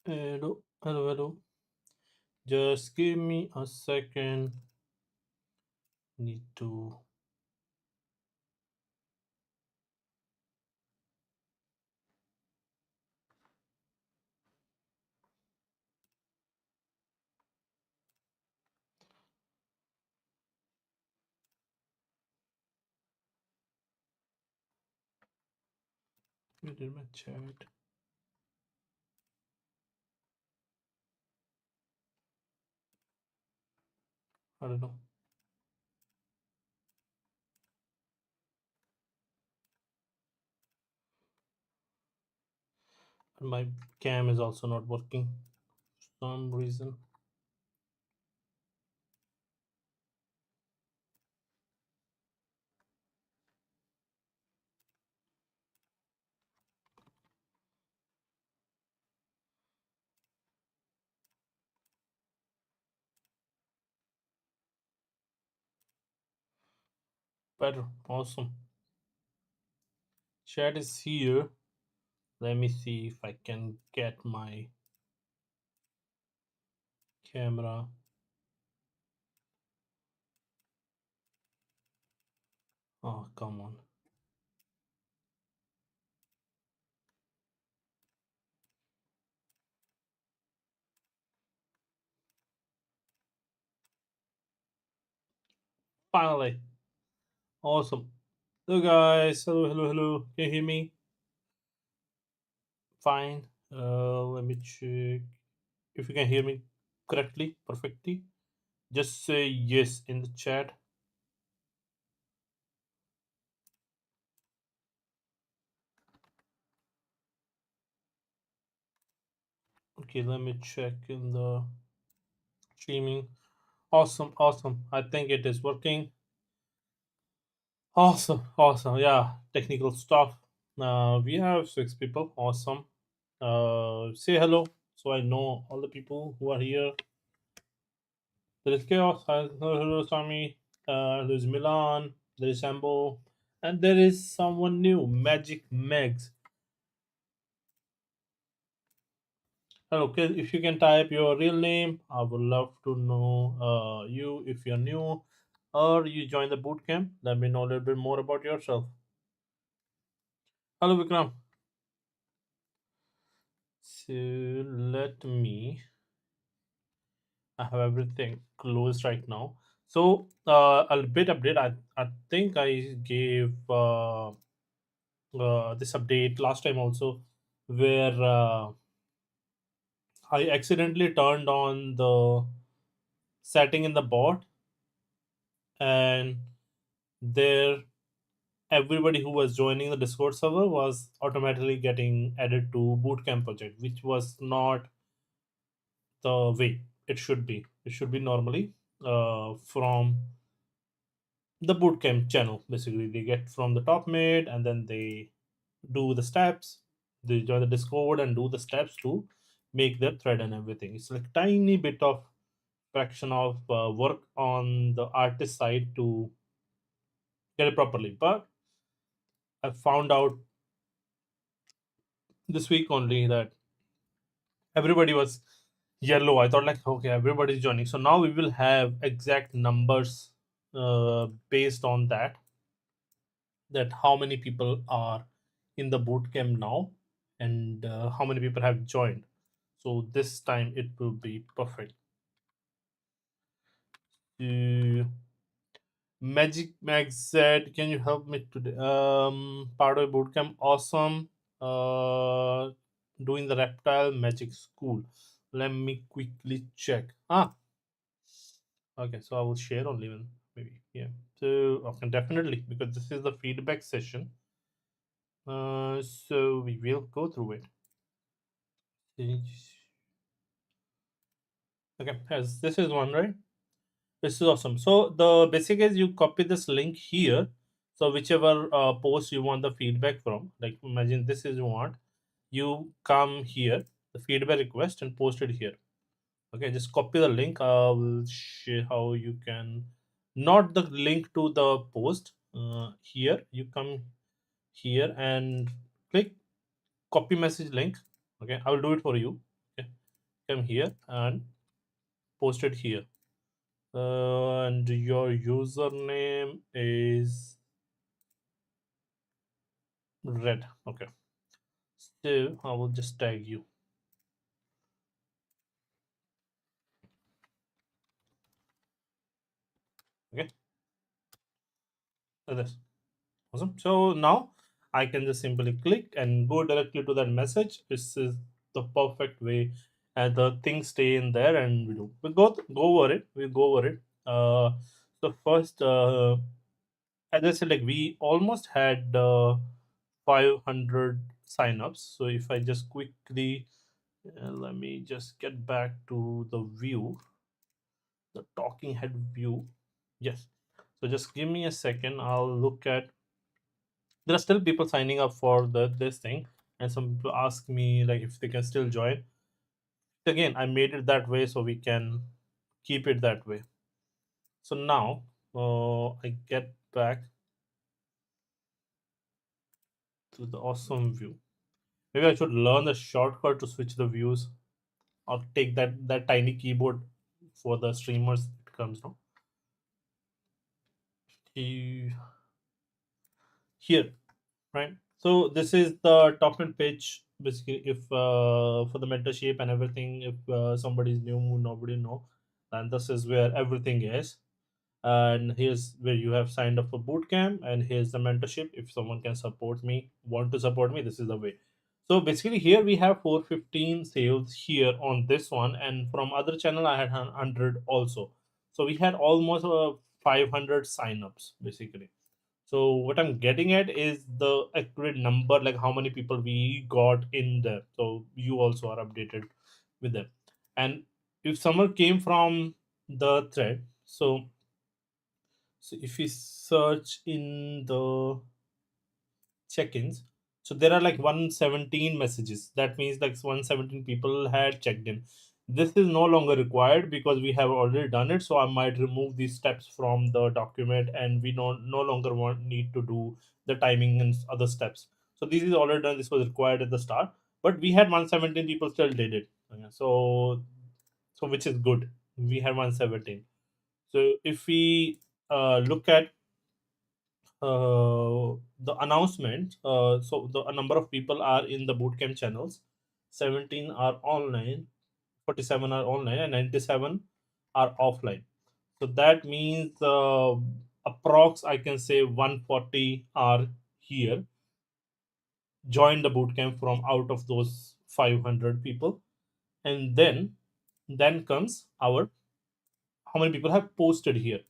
Hello, hello, hello. Just give me a second. Need to put in my chat. I don't know. My cam is also not working for some reason. Better. Awesome. Chat is here. Let me see if I can get my camera. Oh, come on. Finally. Awesome. Hello, guys. Hello, hello, hello. Can you hear me? Fine. Let me check if you can hear me correctly, perfectly. Just say yes in the chat. Okay, let me check in the streaming. Awesome, awesome. I think it is working. Awesome, awesome. Yeah, technical stuff. We have 6 people. Awesome. Say hello so I know all the people who are here. There is Chaos. Hello, hello, Swami. There's Milan. There is Sambo. And there is someone new, Magic Megs. Hello, okay, if you can type your real name, I would love to know you if you're new or you join the boot camp. Let me know a little bit more about yourself. Hello, Vikram. So let me. I have everything closed right now. So a bit update. I think I gave this update last time also, where I accidentally turned on the setting in the bot and there everybody who was joining the Discord server was automatically getting added to Bootcamp project, which was not the way it should be. It should be normally from the Bootcamp channel. Basically, they get from the top mid and then they do the steps. They join the Discord and do the steps to make their thread and everything. It's like tiny bit of fraction of work on the artist side to get it properly. But I found out this week only that everybody was yellow. I thought like okay, everybody's joining. So now we will have exact numbers based on that how many people are in the boot camp now and how many people have joined. So this time it will be perfect. Magic Max said, "Can you help me today?" Part of bootcamp, awesome. Doing the reptile magic school. Let me quickly check. Okay. So I will share only when maybe yeah. So okay, definitely because this is the feedback session. So we will go through it. Okay, yes, this is one right. This is awesome. So the basic is you copy this link here. So whichever post you want the feedback from, like imagine this is you want, you come here, the feedback request and post it here. Okay, just copy the link. I will share how you can not the link to the post. Here you come here and click copy message link. Okay, I will do it for you. Okay, come here and post it here. And your username is red. Okay. So I will just tag you. Okay. Like this. Awesome. So now I can just simply click and go directly to that message. This is the perfect way, and the things stay in there, and we go over it. We go over it. So first, as I said, like we almost had 500 signups. So if I just quickly let me just get back to the view, the talking head view. Yes. So just give me a second. I'll look at. There are still people signing up for this thing, and some people ask me like if they can still join. Again, I made it that way so we can keep it that way. So now I get back to the awesome view. Maybe I should learn the shortcut to switch the views, or take that tiny keyboard for the streamers. It comes no here, right? So this is the document page basically. If for the mentorship and everything, if somebody is new, nobody know, and this is where everything is. And here's where you have signed up for bootcamp, and here's the mentorship. If someone can support me, want to support me, this is the way. So basically here we have 415 sales here on this one, and from other channel I had 100 also. So we had almost 500 signups basically. So what I'm getting at is the accurate number, like how many people we got in there. So you also are updated with them. And if someone came from the thread, so if we search in the check-ins, so there are like 117 messages. That means like 117 people had checked in. This is no longer required because we have already done it. So I might remove these steps from the document, and we no longer want need to do the timing and other steps. So this is already done. This was required at the start, but we had 117 people still did it. Okay, so which is good. We had 117. So if we look at the announcement, so the a number of people are in the bootcamp channels. 17 are online, 47 are online, and 97 are offline. So that means approx I can say 140 are here, joined the bootcamp from out of those 500 people. And then comes our how many people have posted here,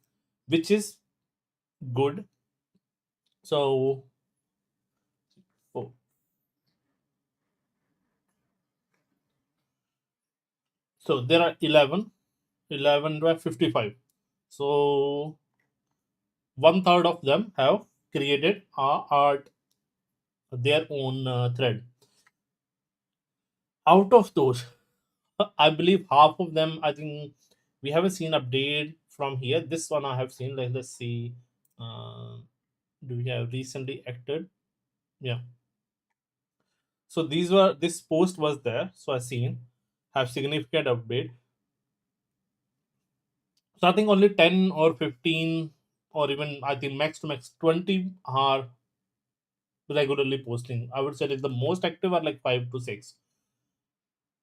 which is good. So oh, so there are 11 by 55. So one third of them have created art their own thread. Out of those, I believe half of them, I think we haven't seen update from here. This one I have seen. Like let's see, uh, do we have recently acted? Yeah. So this post was there. So I seen have significant update. So I think only 10 or 15, or even I think max to max 20 are regularly posting. I would say like the most active are like 5 to 6.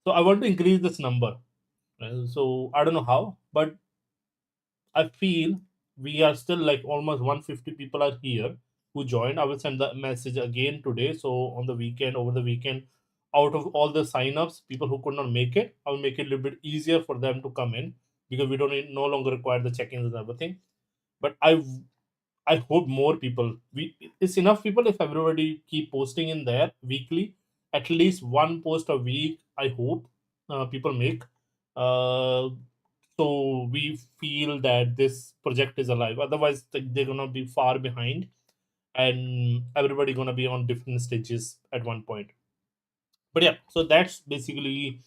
So I want to increase this number. So I don't know how, but I feel we are still like almost 150 people are here who joined. I will send the message again today. So on the weekend, over the weekend, out of all the signups, people who could not make it, I will make it a little bit easier for them to come in, because we don't no longer require the check-ins and everything. But I hope more people. It's enough people if everybody keep posting in there weekly, at least one post a week. I hope people make, uh, so we feel that this project is alive. Otherwise, they're gonna be far behind, and everybody gonna be on different stages at one point. But yeah, so that's basically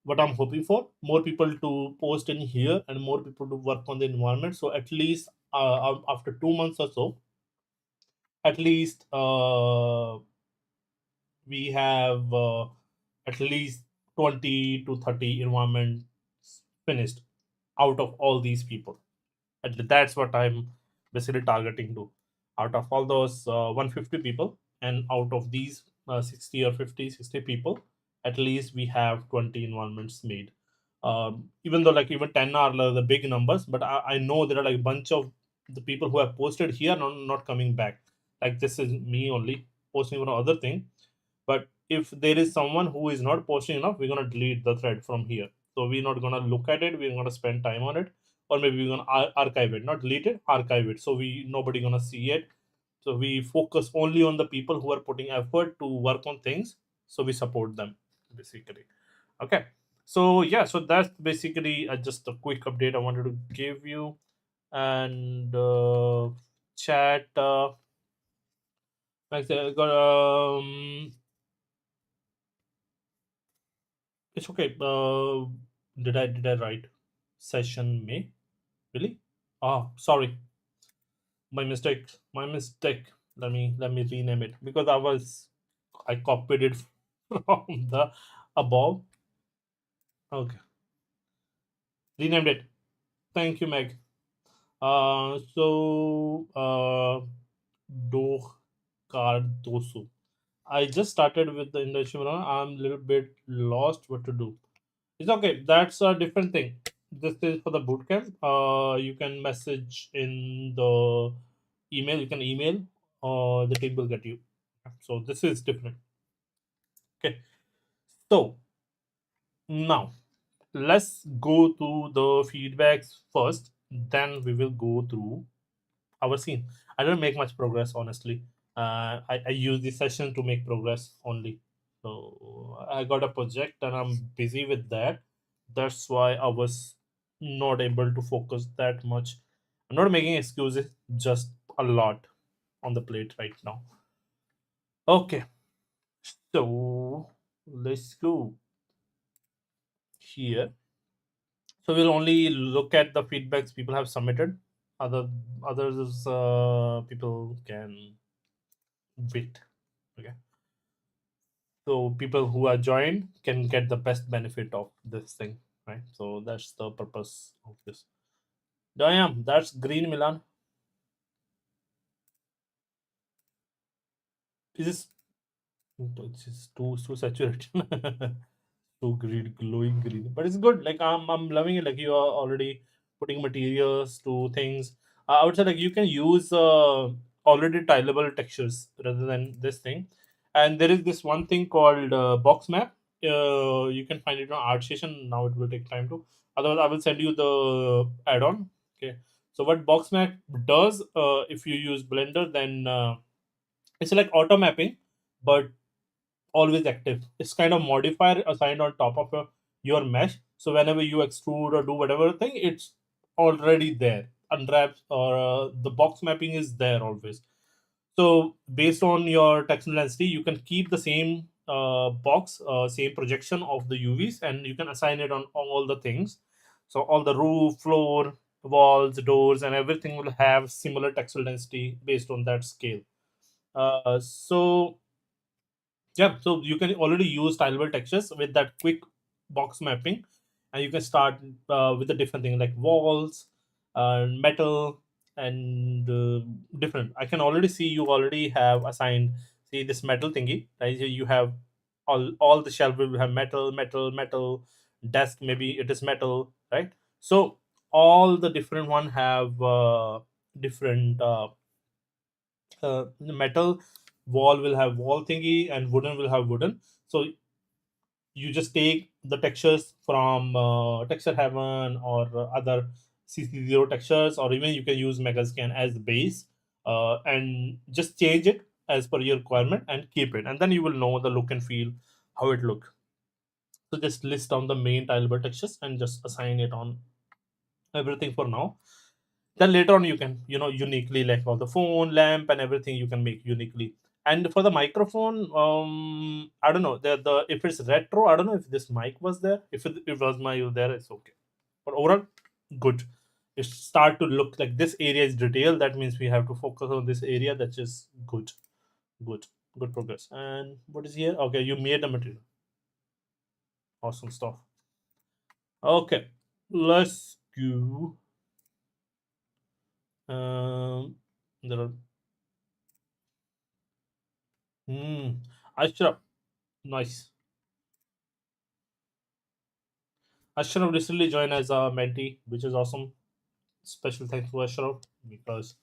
what I'm hoping for. More people to post in here, and more people to work on the environment. So at least after 2 months or so, at least we have at least 20 to 30 environments finished out of all these people. And that's what I'm basically targeting to. Out of all those 150 people, and out of these 60 or 50, 60 people, at least we have 20 environments made. Even though like even 10 are the big numbers, but I know there are like a bunch of the people who have posted here not coming back. Like this is me only posting on other thing. But if there is someone who is not posting enough, we're gonna delete the thread from here. So we're not gonna look at it. We're gonna spend time on it, or maybe we're gonna archive it, not delete it, archive it. So we nobody gonna see it. So we focus only on the people who are putting effort to work on things. So we support them basically. Okay. So yeah, so that's basically just a quick update I wanted to give you. And chat. Like got it's okay. Did I write session May? Really? Oh, sorry. My mistake. My mistake. Let me rename it because I copied it from the above. Okay, renamed it. Thank you, Meg. Do Cardoso. I just started with the internship. I'm a little bit lost what to do. It's okay. That's a different thing. This is for the bootcamp. You can message in the email. You can email, or the team will get you. So this is different. Okay. So now let's go to the feedbacks first. Then we will go through our scene. I don't make much progress, honestly. I use this session to make progress only. So I got a project and I'm busy with that. That's why I was not able to focus that much. I'm not making excuses, just a lot on the plate right now. Okay, so let's go here. So we'll only look at the feedbacks people have submitted. Others people can wait. Okay. So people who are joined can get the best benefit of this thing, right? So that's the purpose of this. Damn, that's green, Milan. Is this? It's just too saturated. Too green, glowing green, but it's good. Like I'm loving it. Like you are already putting materials to things. I would say like you can use already tileable textures rather than this thing. And there is this one thing called box map. You can find it on art station. Now it will take time to. Otherwise, I will send you the add-on. Okay. So what box map does, if you use Blender, then it's like auto mapping, but always active. It's kind of modifier assigned on top of your mesh. So whenever you extrude or do whatever thing, it's already there. Unwraps or the box mapping is there always. So based on your texture density, you can keep the same box, same projection of the UVs, and you can assign it on all the things. So all the roof, floor, walls, doors, and everything will have similar texture density based on that scale. So yeah, so you can already use tileable textures with that quick box mapping, and you can start with the different things like walls, metal, and different. I can already see you already have assigned, see this metal thingy, right? You have all the shelf will have metal, metal, metal. Desk maybe it is metal, right? So all the different one have different metal. Wall will have wall thingy and wooden will have wooden. So you just take the textures from texture heaven or other CC0 textures, or even you can use megascan as the base, and just change it as per your requirement and keep it, and then you will know the look and feel how it look. So just list down the main tileable textures and just assign it on everything for now. Then later on you can uniquely, like all the phone lamp and everything you can make uniquely. And for the microphone, I don't know, the if it's retro, I don't know if this mic was there. If it was my there, it's okay. But overall, good. It start to look like this area is detailed. That means we have to focus on this area. That's just good. Good. Good progress. And what is here? Okay, you made the material. Awesome stuff. Okay, let's go. There are Ashraf. Nice. Ashraf recently joined as a mentee, which is awesome. Special thanks to Ashraf because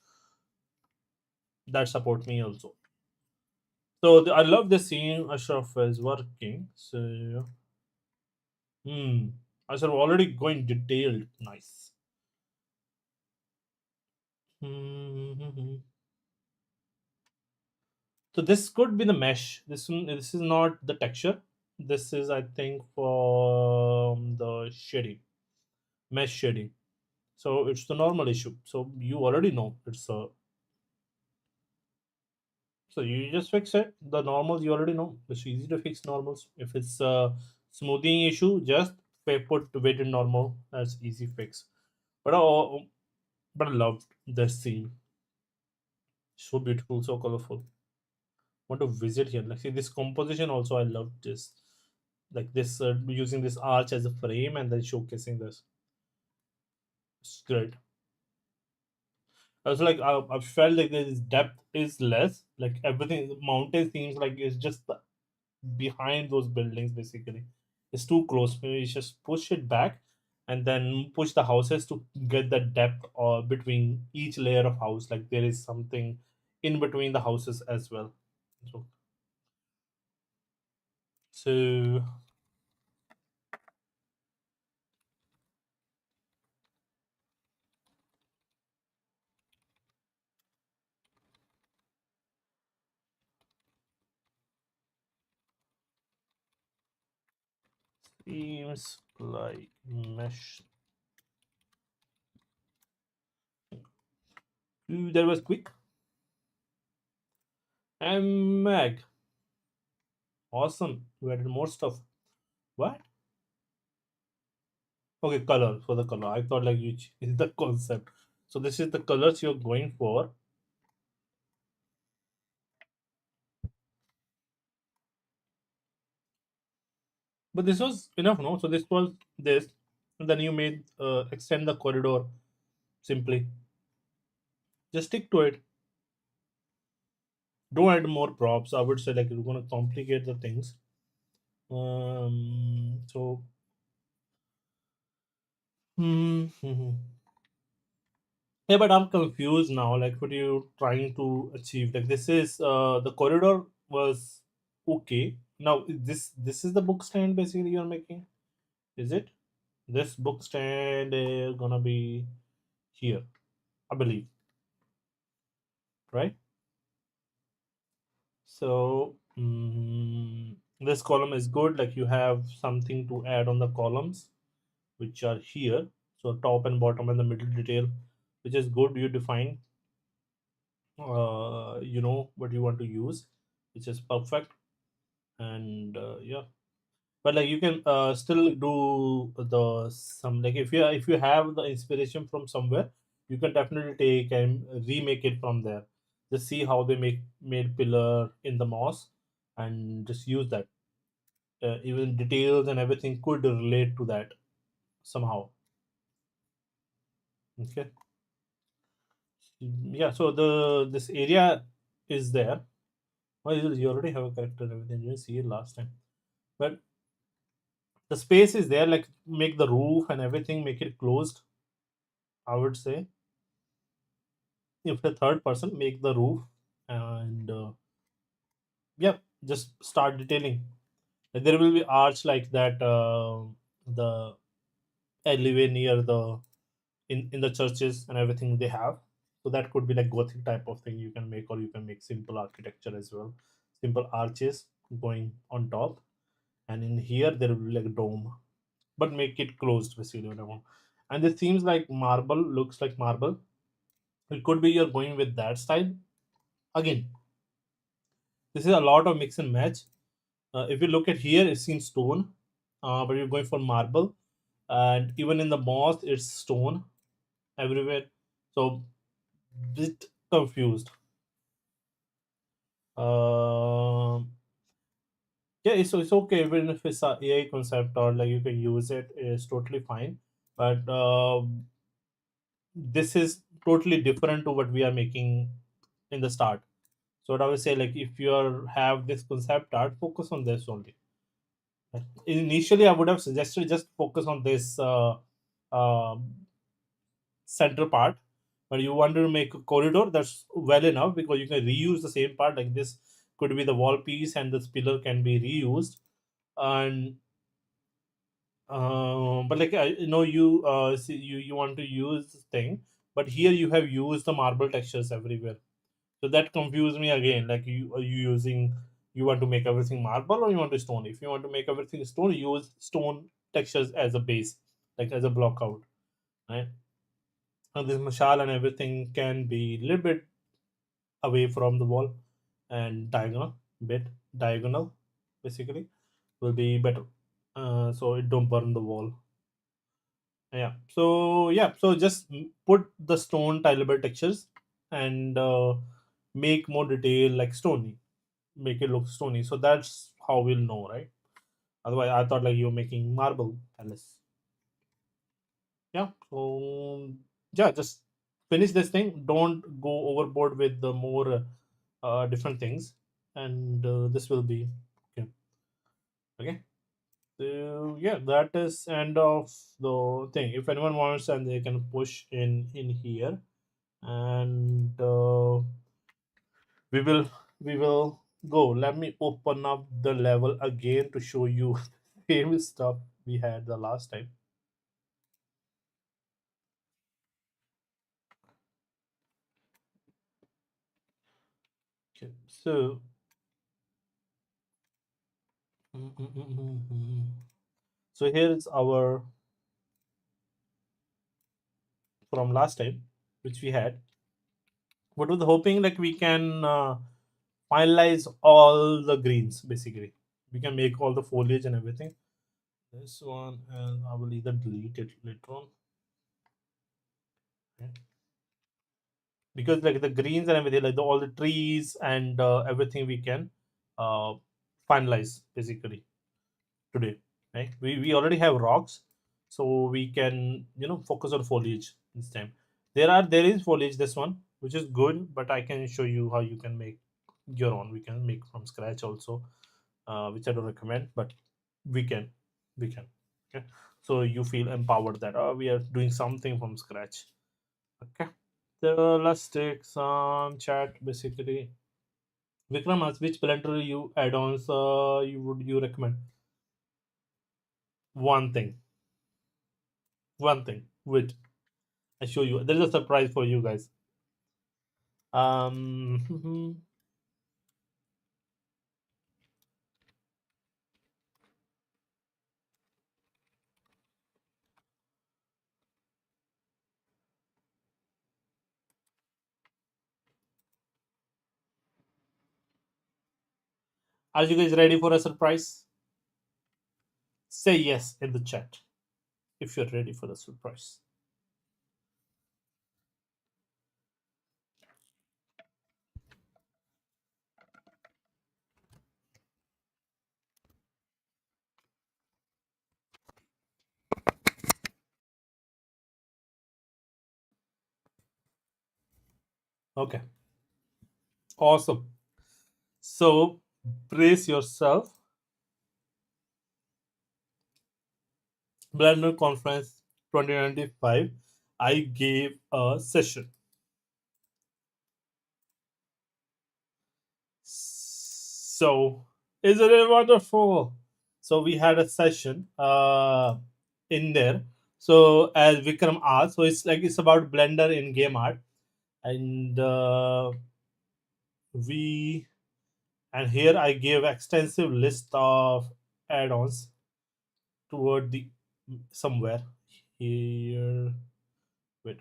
that support me also. So I love the scene Ashraf is working. So Ashraf already going detailed. Nice. Hmm. So this could be the mesh. This is not the texture. This is I think from the shading, mesh shading. So it's the normal issue. So you already know it's a. So you just fix it. The normals you already know. It's easy to fix normals. If it's a smoothing issue, just put weighted normal. That's easy fix. But I loved this scene. So beautiful, so colorful. Want to visit here? Like see this composition also. I love this. Like this using this arch as a frame and then showcasing this. It's great. Also, like I felt like this depth is less. Like everything, the mountain seems like it's just behind those buildings. Basically, it's too close. Maybe you just push it back, and then push the houses to get the depth or between each layer of house. Like there is something in between the houses as well. So, so seems like mesh. Ooh, that was quick. And Meg, awesome. We added more stuff. What? Okay, color for the color. I thought like you is the concept. So this is the colors you're going for. But this was enough, no? So this was this, and then you made extend the corridor simply. Just stick to it. Don't add more props. I would say like you're gonna complicate the things. So hmm. Yeah, but I'm confused now. Like, what are you trying to achieve? Like, this is the corridor was okay. Now, this is the book stand basically you're making, is it? This book stand is gonna be here, I believe, right? So this column is good. Like, you have something to add on the columns, which are here. So top and bottom and the middle detail, which is good. You define, you know what you want to use, which is perfect. And yeah, but like you can still do the some like if you have the inspiration from somewhere, you can definitely take and remake it from there. Just see how they made pillar in the moss and just use that. Even details and everything could relate to that somehow. Okay. Yeah, so the this area is there. Well, you already have a character and everything. You didn't see it last time, but the space is there. Like make the roof and everything, make it closed. I would say if a third person make the roof and yeah, just start detailing. Like, there will be arch like that. The alleyway near the in the churches and everything they have. So that could be like gothic type of thing you can make, or you can make simple architecture as well. Simple arches going on top, and in here there will be like a dome, but make it closed basically what I want. And this seems like marble, looks like marble. It could be you're going with that style. Again, this is a lot of mix and match. If you look at here, it's in stone, but you're going for marble, and even in the moss, it's stone everywhere. So bit confused. Um Yeah, it's okay even if it's a AI concept or like you can use it. It's totally fine. But this is totally different to what we are making in the start. So what I would say, like if you have this concept art, focus on this only. Initially, I would have suggested just focus on this uh, center part, but you want to make a corridor, that's well enough because you can reuse the same part. Like this could be the wall piece, and this pillar can be reused. And but like you know, you want to use this thing, but here you have used the marble textures everywhere. So that confused me again. Like you using, you want to make everything marble or you want to stone? If you want to make everything stone, use stone textures as a base, like as a block out, right? And this mashal and everything can be a little bit away from the wall, and diagonal basically will be better, so it don't burn the wall. Yeah, so yeah, so just put the stone tileable textures and make more detail like stony, make it look stony, so that's how we'll know, right? Otherwise I thought like you're making marble palace. Yeah, so yeah, just finish this thing, don't go overboard with the more different things, and this will be okay. Okay, so yeah, that is end of the thing. If anyone wants, and they can push in here, and we will we will go. Let me open up the level again to show you same stuff we had the last time. Okay, so so here is our from last time which we had. What was hoping like we can finalize all the greens basically. We can make all the foliage and everything. This one, and I will either delete it later on. Okay. Because like the greens and everything, like all the trees and everything we can uh, finalize basically today, right? We already have rocks, so we can focus on foliage this time. There is foliage this one which is good, but I can show you how you can make your own. We can make from scratch also, which I don't recommend, but we can we can. Okay, so you feel empowered that we are doing something from scratch. Okay, so let's take some chat basically. Vikram asks which planetary you add-ons you recommend. One thing, one thing. Wait, I show you. There's a surprise for you guys. Are you guys ready for a surprise? Say yes in the chat if you're ready for the surprise. Okay, awesome. So brace yourself. Blender Conference 2025. I gave a session. So isn't it wonderful? So we had a session in there. So as Vikram asked, so it's about Blender in game art, and we and here I gave extensive list of add-ons toward the somewhere here. Wait,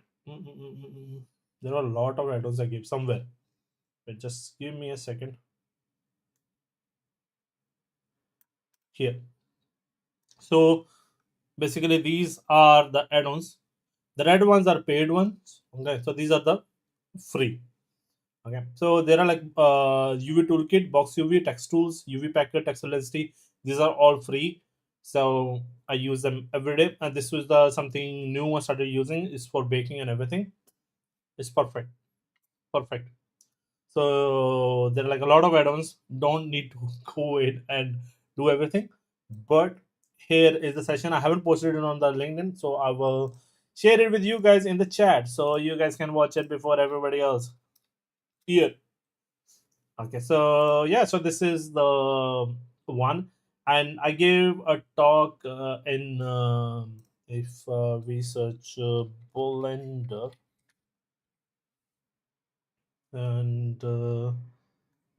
there are a lot of add-ons I gave somewhere. Wait, just give me a second. Here. So basically, these are the add-ons. The red ones are paid ones. Okay, so these are the free. Okay, so there are like UV toolkit, box UV, text tools, UV packer, text velocity. These are all free, so I use them every day. And this was the something new I started using is for baking and everything. It's perfect, perfect. So there are like a lot of add-ons. Don't need to go in and do everything. But here is the session. I haven't posted it on the LinkedIn, so I will share it with you guys in the chat, so you guys can watch it before everybody else. Here. Okay, so yeah, so this is the one, and I gave a talk in if we search Blender and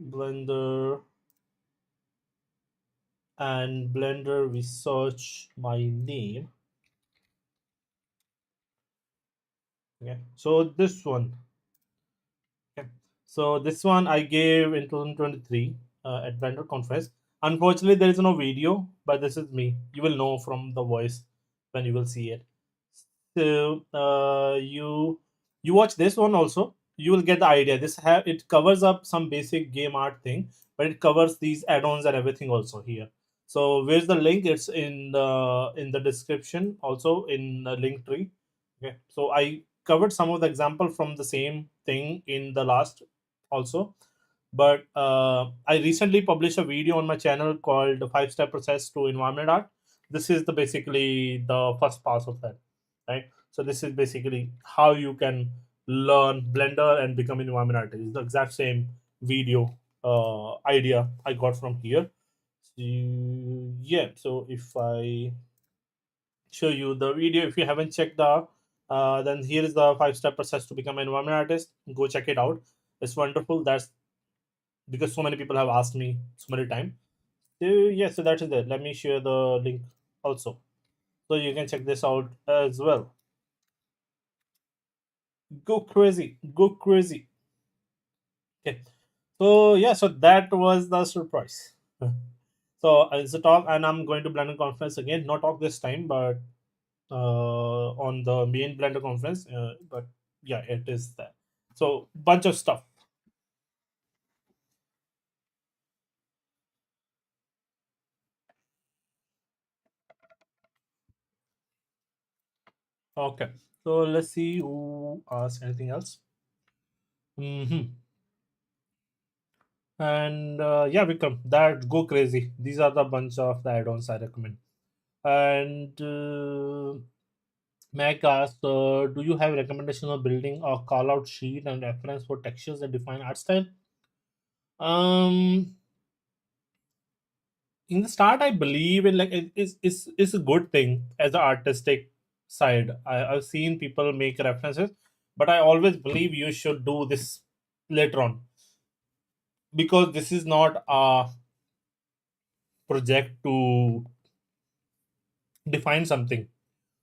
Blender Blender, we search my name. Okay, so this one. Okay. So this one I gave in 2023 at Blender conference. Unfortunately, there is no video, but this is me. You will know from the voice when you will see it. So you watch this one also. You will get the idea. It covers up some basic game art thing, but it covers these add-ons and everything also here. So where's the link? It's in the description, also in the link tree. Okay. So I covered some of the example from the same thing in the last also, but I recently published a video on my channel called the 5 step process to environment art. This is the basically the first part of that, right? So this is basically how you can learn Blender and become an environment artist. It's the exact same video idea I got from here. So, yeah, so if I show you the video, if you haven't checked out, then here is the 5 step process to become an environment artist. Go check it out. It's wonderful. That's because so many people have asked me so many times. So yeah, so that is it. Let me share the link also, so you can check this out as well. Go crazy, go crazy. Okay, so yeah, so that was the surprise. So it's a talk, and I'm going to Blender conference again. Not talk this time, but on the main Blender conference. But yeah, it is that. So bunch of stuff. Okay, so let's see who asks anything else. And yeah, Vikram, that go crazy. These are the bunch of the add-ons I recommend. And Mac asked, do you have recommendation of building a call-out sheet and reference for textures that define art style? Um, in the start, I believe in like it's a good thing as an artistic side. I've seen people make references, but I always believe you should do this later on, because this is not a project to define something.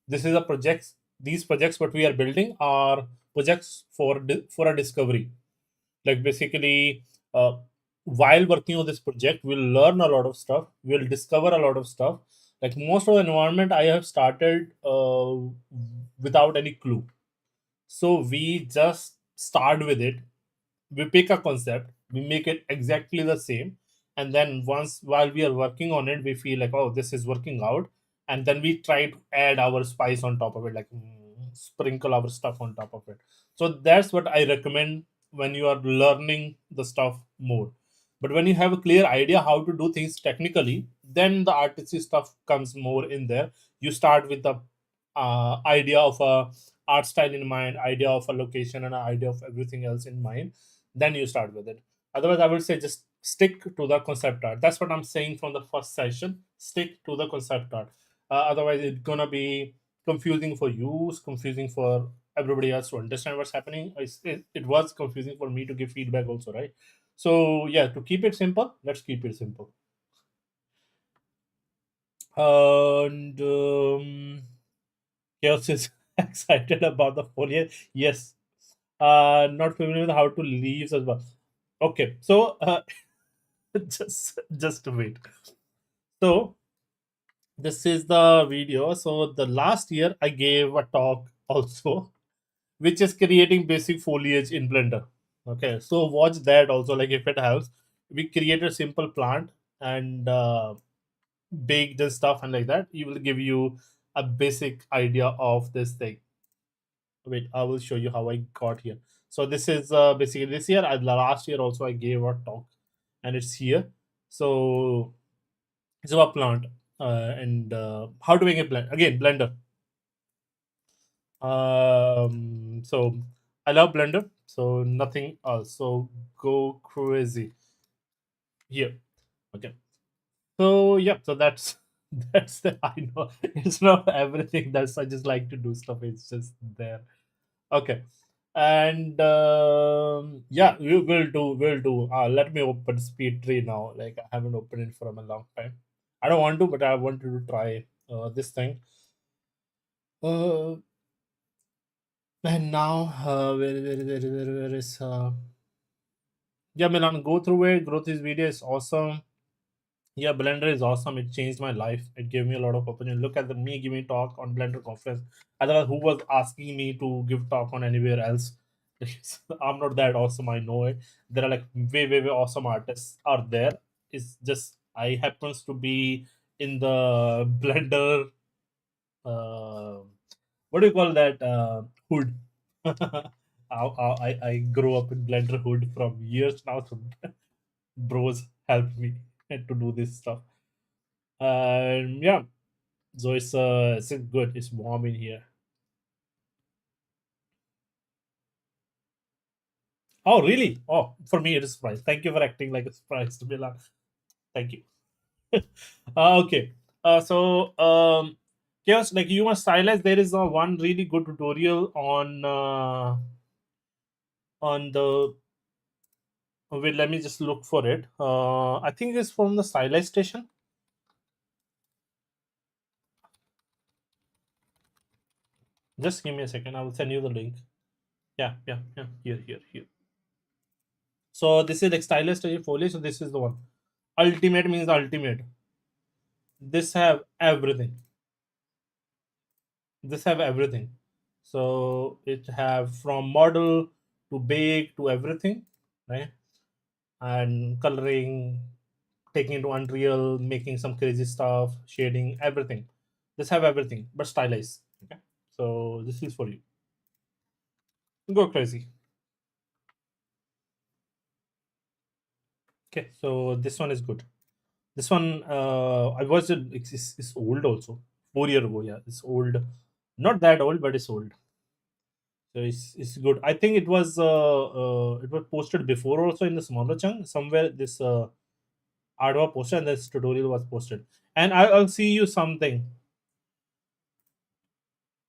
This is a projects. These projects what we are building are projects for for a discovery. Like basically, while working on this project, we'll learn a lot of stuff. We'll discover a lot of stuff. Like most of the environment I have started without any clue, so we just start with it. We pick a concept, we make it exactly the same, and then once while we are working on it, we feel like, oh, this is working out, and then we try to add our spice on top of it, like sprinkle our stuff on top of it. So that's what I recommend when you are learning the stuff more. But when you have a clear idea how to do things technically, then the artistic stuff comes more in there. You start with the idea of a art style in mind, idea of a location, and an idea of everything else in mind, then you start with it. Otherwise, I would say just stick to the concept art. That's what I'm saying from the first session. Stick to the concept art. Otherwise, it's gonna be confusing for you, it's confusing for everybody else to understand what's happening. It was confusing for me to give feedback also, right? So yeah, to keep it simple, let's keep it simple. And Chaos is excited about the foliage. Yes, not familiar with how to leaves as well. Okay, so just wait. So this is the video. So the last year I gave a talk also, which is creating basic foliage in Blender. Okay, so watch that also. Like if it helps, we create a simple plant and baked and stuff and like that. It will give you a basic idea of this thing. Wait, I will show you how I got here. So this is basically this year. Last year also I gave a talk, and it's here. So it's about plant and how to make a blend. Again, Blender. So I love Blender. So nothing else. So go crazy here. Okay. So yeah. So that's that's the I know it's not everything. That's I just like to do stuff. It's just there. Okay. And yeah, we'll do. Let me open speed tree now. Like I haven't opened it for a long time. I don't want to, but I wanted to try this thing. Uh, and now where is yeah, Milan, go through it. Growth is video is awesome. Yeah, Blender is awesome. It changed my life. It gave me a lot of opportunity. Look at me giving talk on Blender conference. Otherwise, who was asking me to give talk on anywhere else? I'm not that awesome. I know it. There are like way awesome artists out there. It's just I happens to be in the Blender. Uh, what do you call that hood? I grew up in Blender hood from years now. So bros helped me to do this stuff. Yeah, so it's good. It's warm in here. Oh, really? Oh, for me it is surprise. Thank you for acting like a surprise to Milan. Thank you. Okay. Chaos, like you must stylize. There is one really good tutorial on the. Wait, let me just look for it. I think it's from the stylize station. Just give me a second. I will send you the link. Yeah. Here. So this is like stylize station foliage. So this is the one. Ultimate means ultimate. This have everything. This have everything. So it have from model to bake to everything, right? And coloring, taking into Unreal, making some crazy stuff, shading, everything. This have everything, but stylized. Okay. So this is for you. Go crazy. Okay. So this one is good. This one I was it's old also. 4 year ago, yeah. It's old. Not that old, but it's old. So it's good. I think it was posted before also in the smaller chunk somewhere. This Adwa posted and this tutorial was posted. And I'll see you something.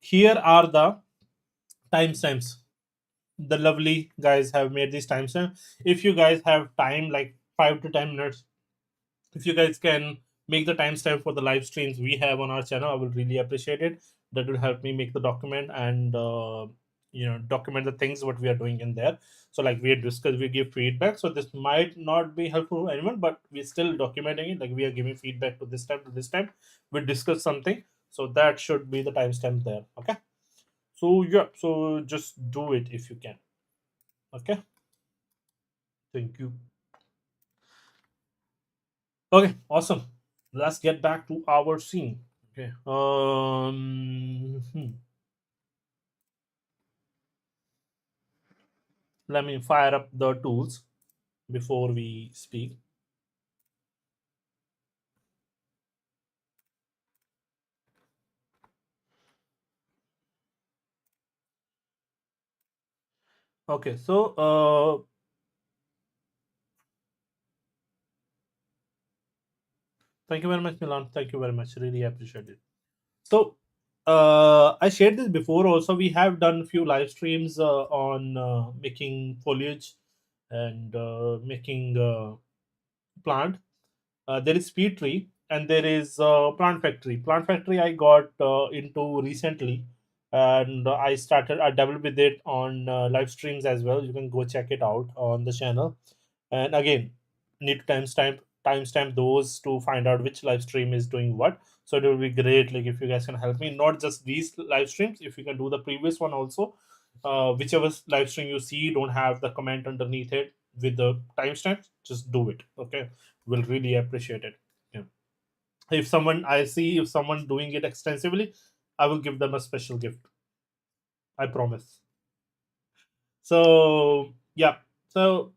Here are the timestamps. The lovely guys have made these timestamps. If you guys have time, like 5 to 10 minutes, if you guys can make the timestamp for the live streams we have on our channel, I will really appreciate it. That will help me make the document and document the things what we are doing in there. So like we discuss, we give feedback. So this might not be helpful to anyone, but we're still documenting it. Like we are giving feedback to this time to this time. We discuss something. So that should be the timestamp there. Okay. So yeah. So just do it if you can. Okay. Thank you. Okay. Awesome. Let's get back to our scene. Okay. Let me fire up the tools before we speak. Okay. So, thank you very much, Milan. Thank you very much. Really appreciate it. So, I shared this before. Also, we have done a few live streams on making foliage and making plant. There is speed tree and there is plant factory. Plant factory I got into recently, and I doubled with it on live streams as well. You can go check it out on the channel. And again, need to timestamp those to find out which live stream is doing what. So it will be great, like if you guys can help me, not just these live streams, if you can do the previous one also, Whichever live stream you see, don't have the comment underneath it with the timestamp, just do it. Okay, we'll really appreciate it. Yeah. If someone I see, if someone doing it extensively, I will give them a special gift. I promise. So yeah. So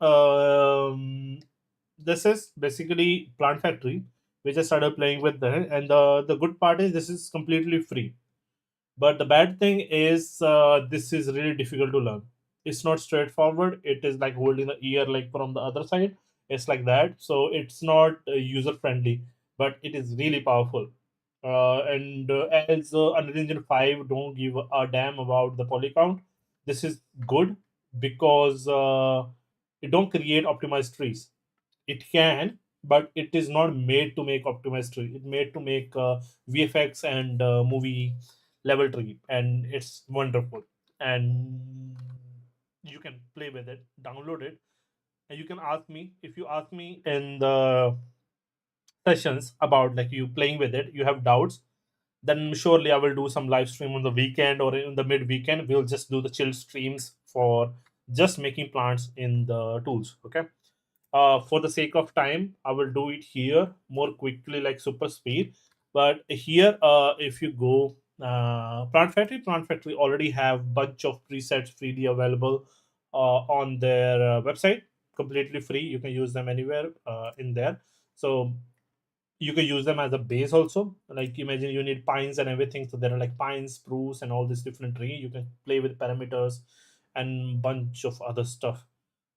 this is basically Plant Factory, which I started playing with there. And the good part is this is completely free. But the bad thing is this is really difficult to learn. It's not straightforward. It is like holding the ear like from the other side. It's like that. So it's not user friendly, but it is really powerful. And as Unreal Engine 5 don't give a damn about the poly count, this is good because it don't create optimized trees. It can, but it is not made to make optimized tree. It made to make VFX and movie level tree, and it's wonderful. And you can play with it, download it, and you can ask me. If you ask me in the sessions about like you playing with it, you have doubts, then surely I will do some live stream on the weekend or in the mid weekend. We'll just do the chill streams for just making plants in the tools. Okay. For the sake of time, I will do it here more quickly, like super speed. But here, if you go Plant Factory already have bunch of presets freely available on their website, completely free. You can use them anywhere in there. So you can use them as a base also. Like imagine you need pines and everything, so there are like pines, spruce, and all this different tree. You can play with parameters and bunch of other stuff.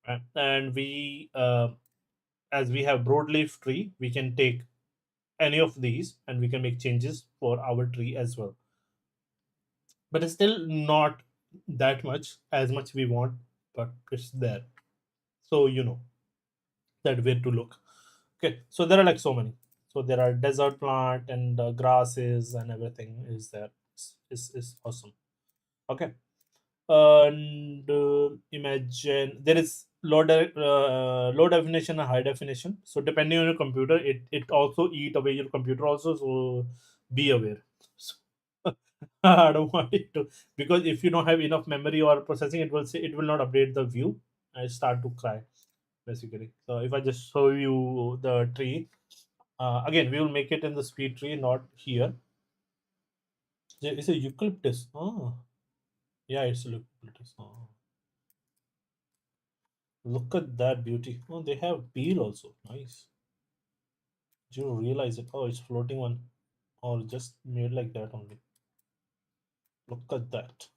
Right? And we as we have broadleaf tree, we can take any of these and we can make changes for our tree as well. But it's still not that much as much we want, but it's there. So you know that where to look. Okay, so there are like so many. So there are desert plant and grasses and everything is there. It's awesome. Okay. And imagine there is low definition and high definition. So depending on your computer, it also eat away your computer also. So be aware. So, I don't want it to, because if you don't have enough memory or processing, it will say it will not update the view. I start to cry basically. So if I just show you the tree, again we will make it in the speed tree, not here. It's a eucalyptus. Oh, yeah, it's a eucalyptus. Oh. Look at that beauty. Oh, they have peel also. Nice. Did you realize it? Oh, it's floating one. Or just made like that only. Look at that.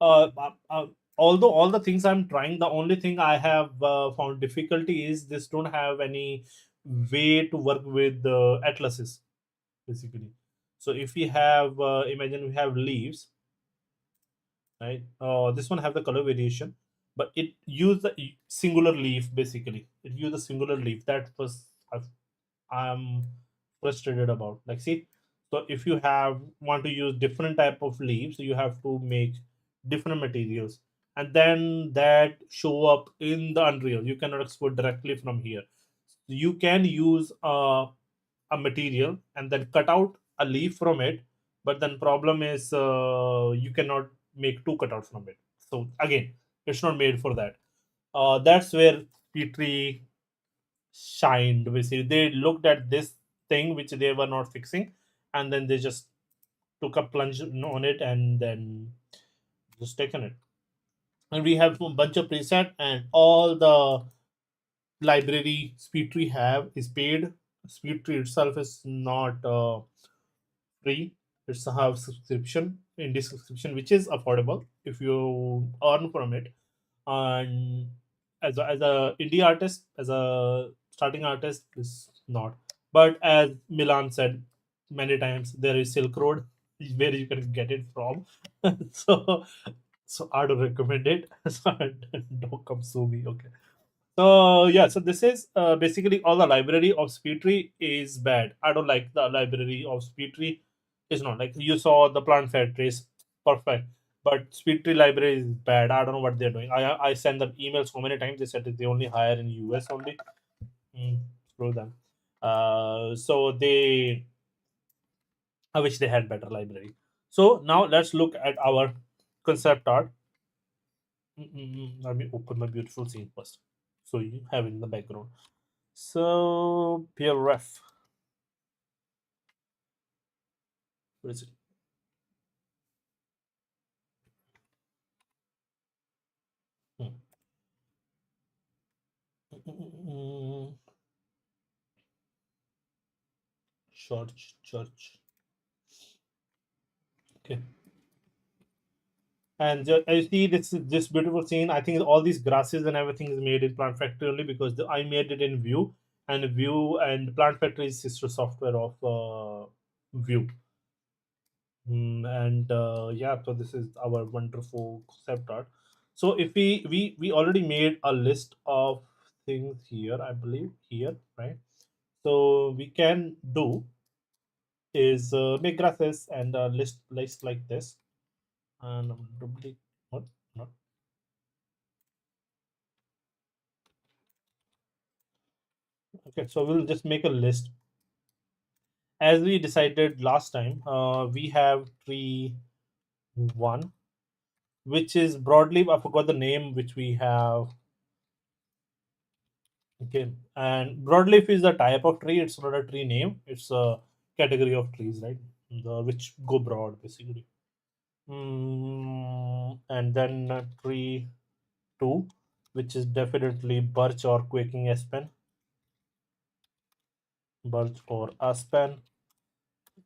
Uh, uh, uh, Although all the things I'm trying, the only thing I have found difficulty is this don't have any way to work with atlases, basically. So if we have, imagine we have leaves, right? This one have the color variation, but it use the singular leaf basically. It use a singular leaf. That was I'm frustrated about. Like, see, so if you have want to use different type of leaves, you have to make different materials, and then that show up in the Unreal. You cannot export directly from here. You can use a material and then cut out a leaf from it, but then problem is you cannot make two cutouts from it. So again, it's not made for that. That's where Petri shined. Basically, they looked at this thing which they were not fixing, and then they just took a plunge on it and then just taken it. And we have a bunch of preset, and all the library SpeedTree have is paid. SpeedTree itself is not free. It's a have subscription, indie subscription, which is affordable if you earn from it. And as a indie artist, as a starting artist, is not. But as Milan said many times, there is Silk Road where you can get it from. so so I don't recommend it. So don't come sue me. Okay. So yeah, so this is basically all the library of SpeedTree is bad. I don't like the library of SpeedTree. It's not like you saw the plant factory is perfect, but SpeedTree library is bad. I don't know what they're doing. I sent them emails so many times. They said that they only hire in US only. Screw them. So they, I wish they had better library. So now let's look at our concept art. Let me open my beautiful scene first, so you have it in the background. So PLRef, what is it? Hmm. Mm, church. Okay. And I see this beautiful scene. I think all these grasses and everything is made in Plant Factory only because I made it in Vue, and Vue and Plant Factory is sister software of Vue. And yeah, so this is our wonderful concept art. So if we already made a list of things here, I believe here, right? So we can do is make grasses and list like this, and duplicate. What? Not okay. So we'll just make a list as we decided last time. We have tree one, which is broadleaf. I forgot the name which we have. Okay, and broadleaf is a type of tree. It's not a tree name. It's a category of trees, right? Which go broad basically. And then tree two, which is definitely birch or quaking aspen, birch or aspen.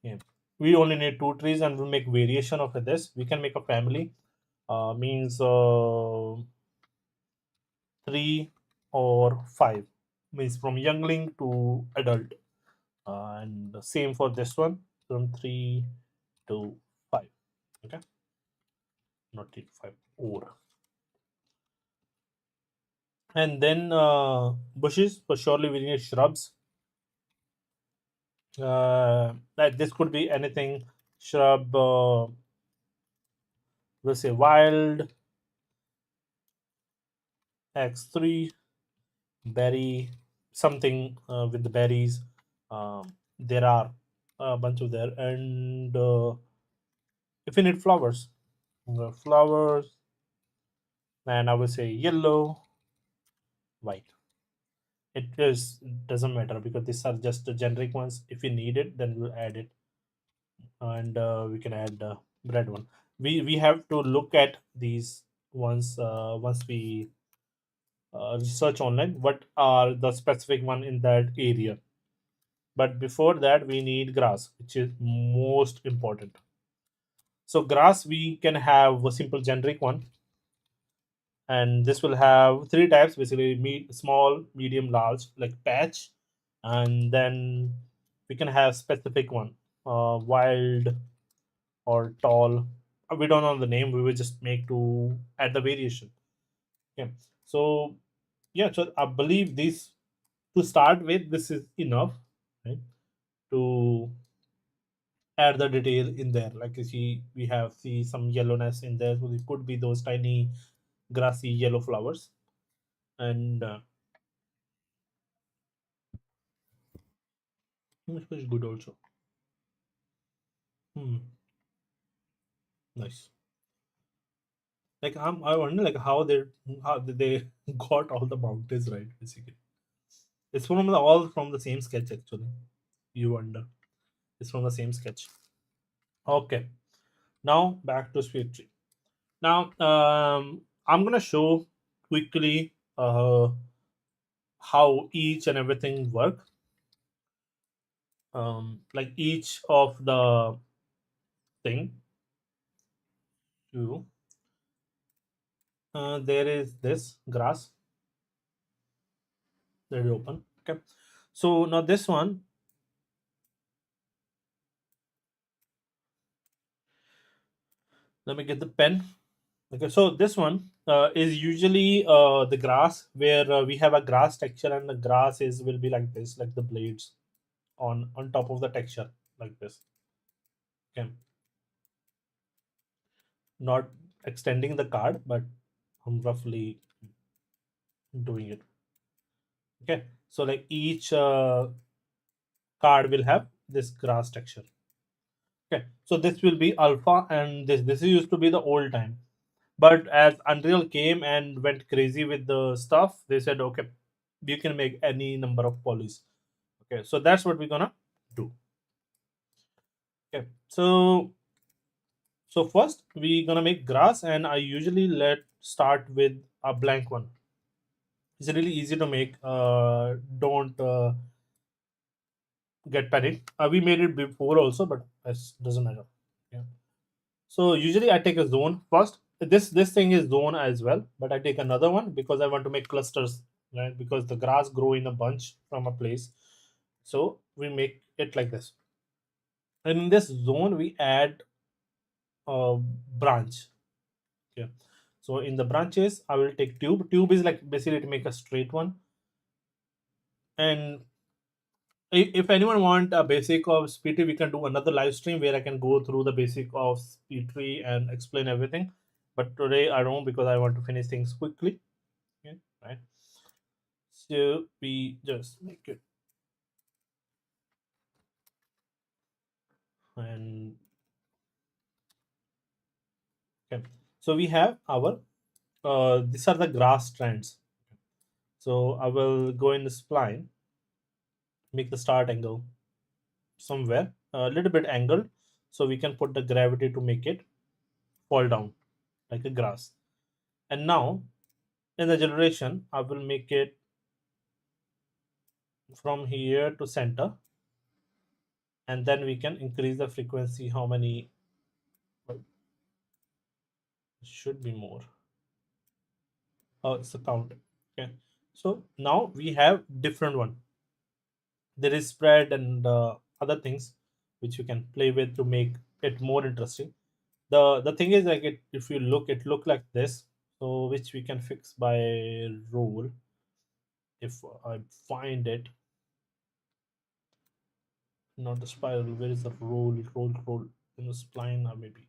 Yeah. We only need two trees, and we'll make variation of this. We can make a family. Means three or five. Means from youngling to adult. And the same for this one, from three to five. Okay, not three to five. Or and then bushes. For surely we need shrubs. That this could be anything. Shrub. We'll say wild X3 berry, something with the berries. There are a bunch of there, and if you need flowers, flowers, and I would say yellow, white. It is doesn't matter because these are just the generic ones. If you need it, then we'll add it, and we can add the red one. We have to look at these ones once we research online. What are the specific one in that area? But before that, we need grass, which is most important. So grass, we can have a simple generic one, and this will have three types basically: small, medium, large, like patch, and then we can have specific one, wild or tall. We don't know the name. We will just make to add the variation. Yeah. So yeah, so I believe this to start with. This is enough, right? To add the detail in there. Like you see, we have see some yellowness in there, so it could be those tiny grassy yellow flowers. And which was good also. Hmm, nice. Like I wonder like how did they got all the mountains right basically. It's from the all from the same sketch actually. You wonder. It's from the same sketch. Okay. Now back to sweet tree. Now I'm gonna show quickly how each and everything work. Like each of the thing. You there is this grass that is open. Okay. So now this one, let me get the pen. Okay, so this one is usually the grass where we have a grass texture, and the grass is will be like this, like the blades on top of the texture, like this. Okay, not extending the card, but I'm roughly doing it. Okay, so like each card will have this grass texture. Okay, so this will be alpha, and this is used to be the old time. But as Unreal came and went crazy with the stuff, they said, okay, you can make any number of polys. Okay, so that's what we're gonna do. Okay, so first we're gonna make grass, and I usually let start with a blank one. It's really easy to make. Don't get panicked. We made it before also, but it doesn't matter. Yeah. So usually I take a zone first. This thing is zone as well, but I take another one because I want to make clusters, right? Because the grass grow in a bunch from a place, so we make it like this. And in this zone, we add a branch. Okay. So in the branches, I will take tube. Tube is like basically to make a straight one. And if anyone want a basic of speed tree, we can do another live stream where I can go through the basic of speed tree and explain everything. But today I don't because I want to finish things quickly. Okay, right. So we just make it, and okay. So we have our these are the grass strands. So I will go in the spline, make the start angle somewhere a little bit angled, so we can put the gravity to make it fall down like a grass. And now in the generation, I will make it from here to center, and then we can increase the frequency. How many? Well, it should be more. Oh, it's a count. Okay. So now we have different one. There is spread and other things which you can play with to make it more interesting. The thing is like it. If you look, it look like this. So which we can fix by rule. If I find it, not the spiral. Where is the roll in the spline, or maybe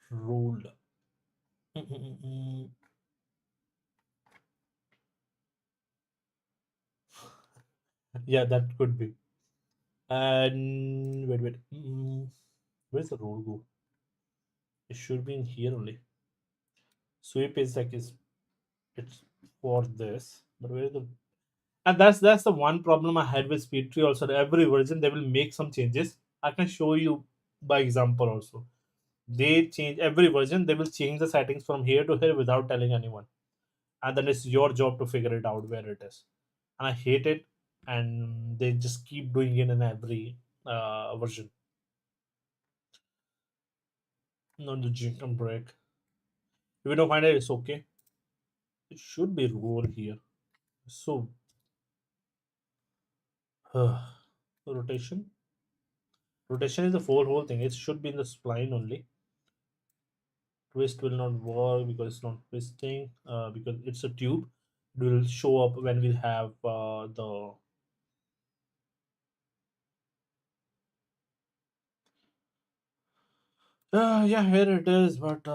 roll. Mm-mm-mm. Yeah, that could be. And wait. Where's the roll go? It should be in here only. Sweep is like is it's for this, but where is the and that's the one problem I had with Speed Tree also. Every version they will make some changes. I can show you by example also. They change every version. They will change the settings from here to here without telling anyone, and then it's your job to figure it out where it is. And I hate it, and they just keep doing it in every version. Not the drink and break. If you don't find it, it's okay. It should be roll here. So rotation. Rotation is the four whole thing. It should be in the spline only. Twist will not work because it's not twisting. Because it's a tube. It will show up when we have the. Yeah, here it is, but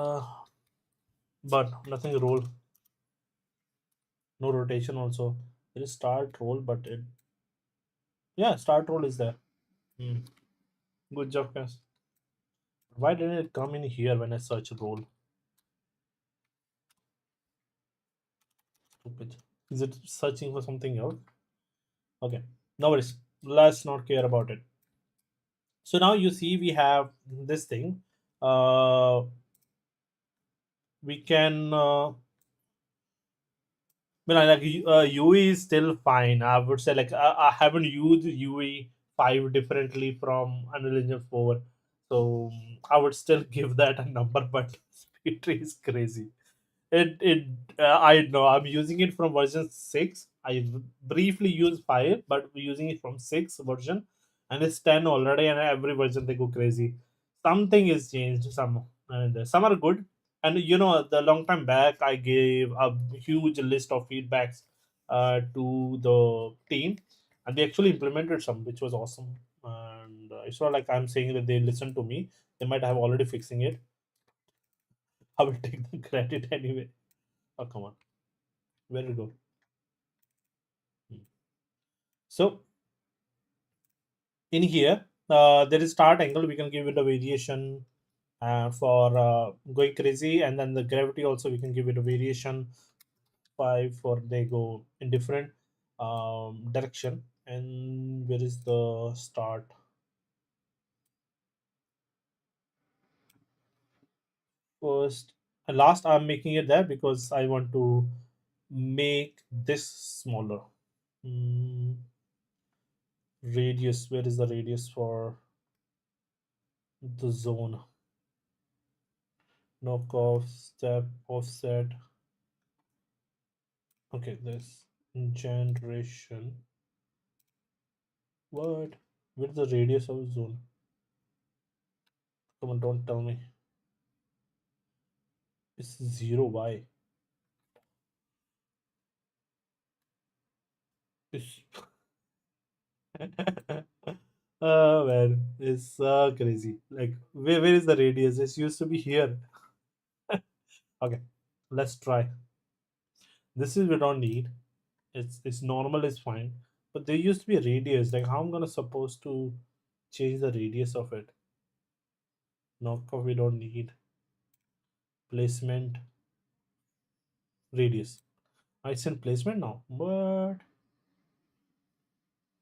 nothing roll. No rotation also. There is start roll, but it yeah start roll is there. Hmm. Good job, guys. Why didn't it come in here when I search roll? Stupid. Is it searching for something else? Okay, no worries. Let's not care about it. So now you see we have this thing. Uh, we can. Like UE is still fine. I would say like I haven't used UE 5 differently from Unreal Engine 4, so I would still give that a number. But Speed Tree is crazy. It I know I'm using it from version 6. I briefly used 5, but we're using it from 6 version, and it's 10 already, and every version they go crazy. Something is changed, some are good. And the long time back I gave a huge list of feedbacks to the team, and they actually implemented some, which was awesome. And it's not like I'm saying that they listen to me. They might have already fixing it. I will take the credit anyway. Oh, come on. Where did it go? Hmm. So in here, there is start angle. We can give it a variation. for going crazy, and then the gravity also we can give it a variation 5 for they go in different direction. And where is the start? First and last, I'm making it there because I want to make this smaller. Mm, Radius, where is the radius for the zone? Knock off, step, offset. Okay, this generation. What? Where's the radius of zone? Come on, don't tell me. It's zero. Why? It's oh man, it's so crazy. Like, where is the radius? It used to be here. Okay, let's try. This is we don't need. It's normal is fine. But there used to be a radius. Like, how I'm gonna supposed to change the radius of it? Knockoff we don't need. Placement radius. It's in placement now. But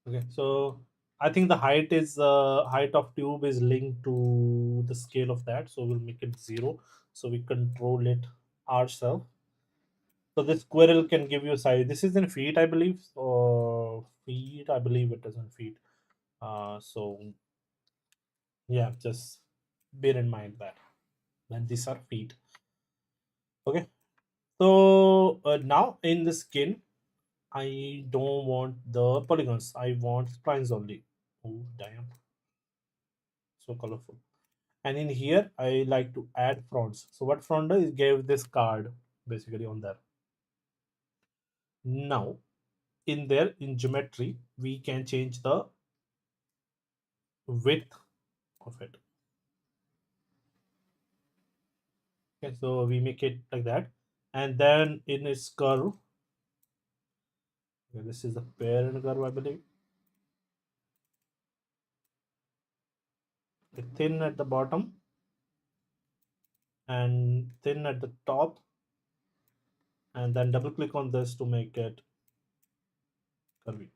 okay, so I think the height is height of tube is linked to the scale of that. So we'll make it 0. So we control it ourselves. So this squirrel can give you size. This is in feet, I believe. Or feet, I believe it is in feet. So yeah, just bear in mind that when these are feet. Okay. So now in the skin, I don't want the polygons. I want splines only. Oh damn, so colorful. And in here, I like to add fronts. So what front does is give this card basically on there. Now in there in geometry, we can change the width of it. Okay, so we make it like that, and then in its curve, okay, this is the parent curve, I believe. Okay, thin at the bottom and thin at the top, and then double click on this to make it curvy.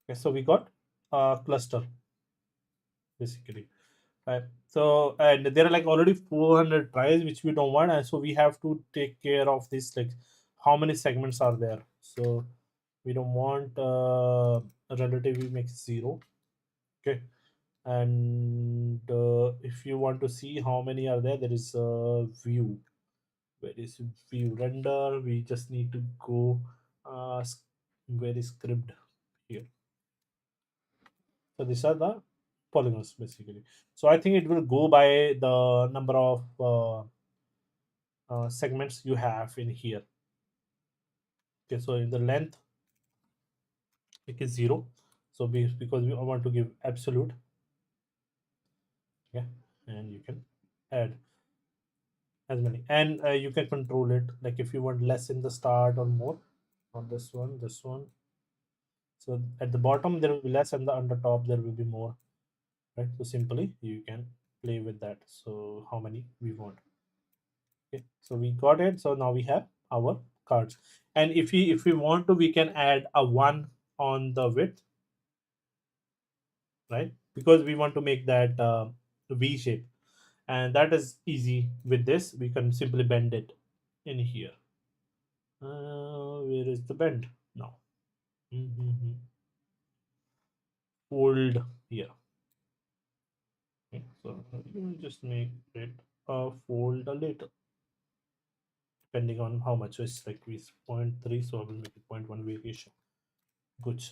Okay, so we got a cluster basically. Right. So and there are like already 400 tries which we don't want, and so we have to take care of this, like how many segments are there. So we don't want relatively make 0. Okay, and if you want to see how many are there, there is a view. Where is view render? We just need to go where is script here. So these are the polygons basically. So I think it will go by the number of segments you have in here. Okay, so in the length it is 0. So because we want to give absolute. Yeah, and you can add as many, and you can control it. Like if you want less in the start or more on this one. So at the bottom there will be less, and on the top there will be more. Right. So simply you can play with that. So how many we want. Okay, so we got it. So now we have our cards, and if we want to, we can add a 1 on the width, right? Because we want to make that V shape, and that is easy. With this we can simply bend it in here. Where is the bend now? Mhm. Fold here. Okay, so you just make it fold a little, depending on how much. So it's like we 0.3, so I will make it 0.1 variation. Good,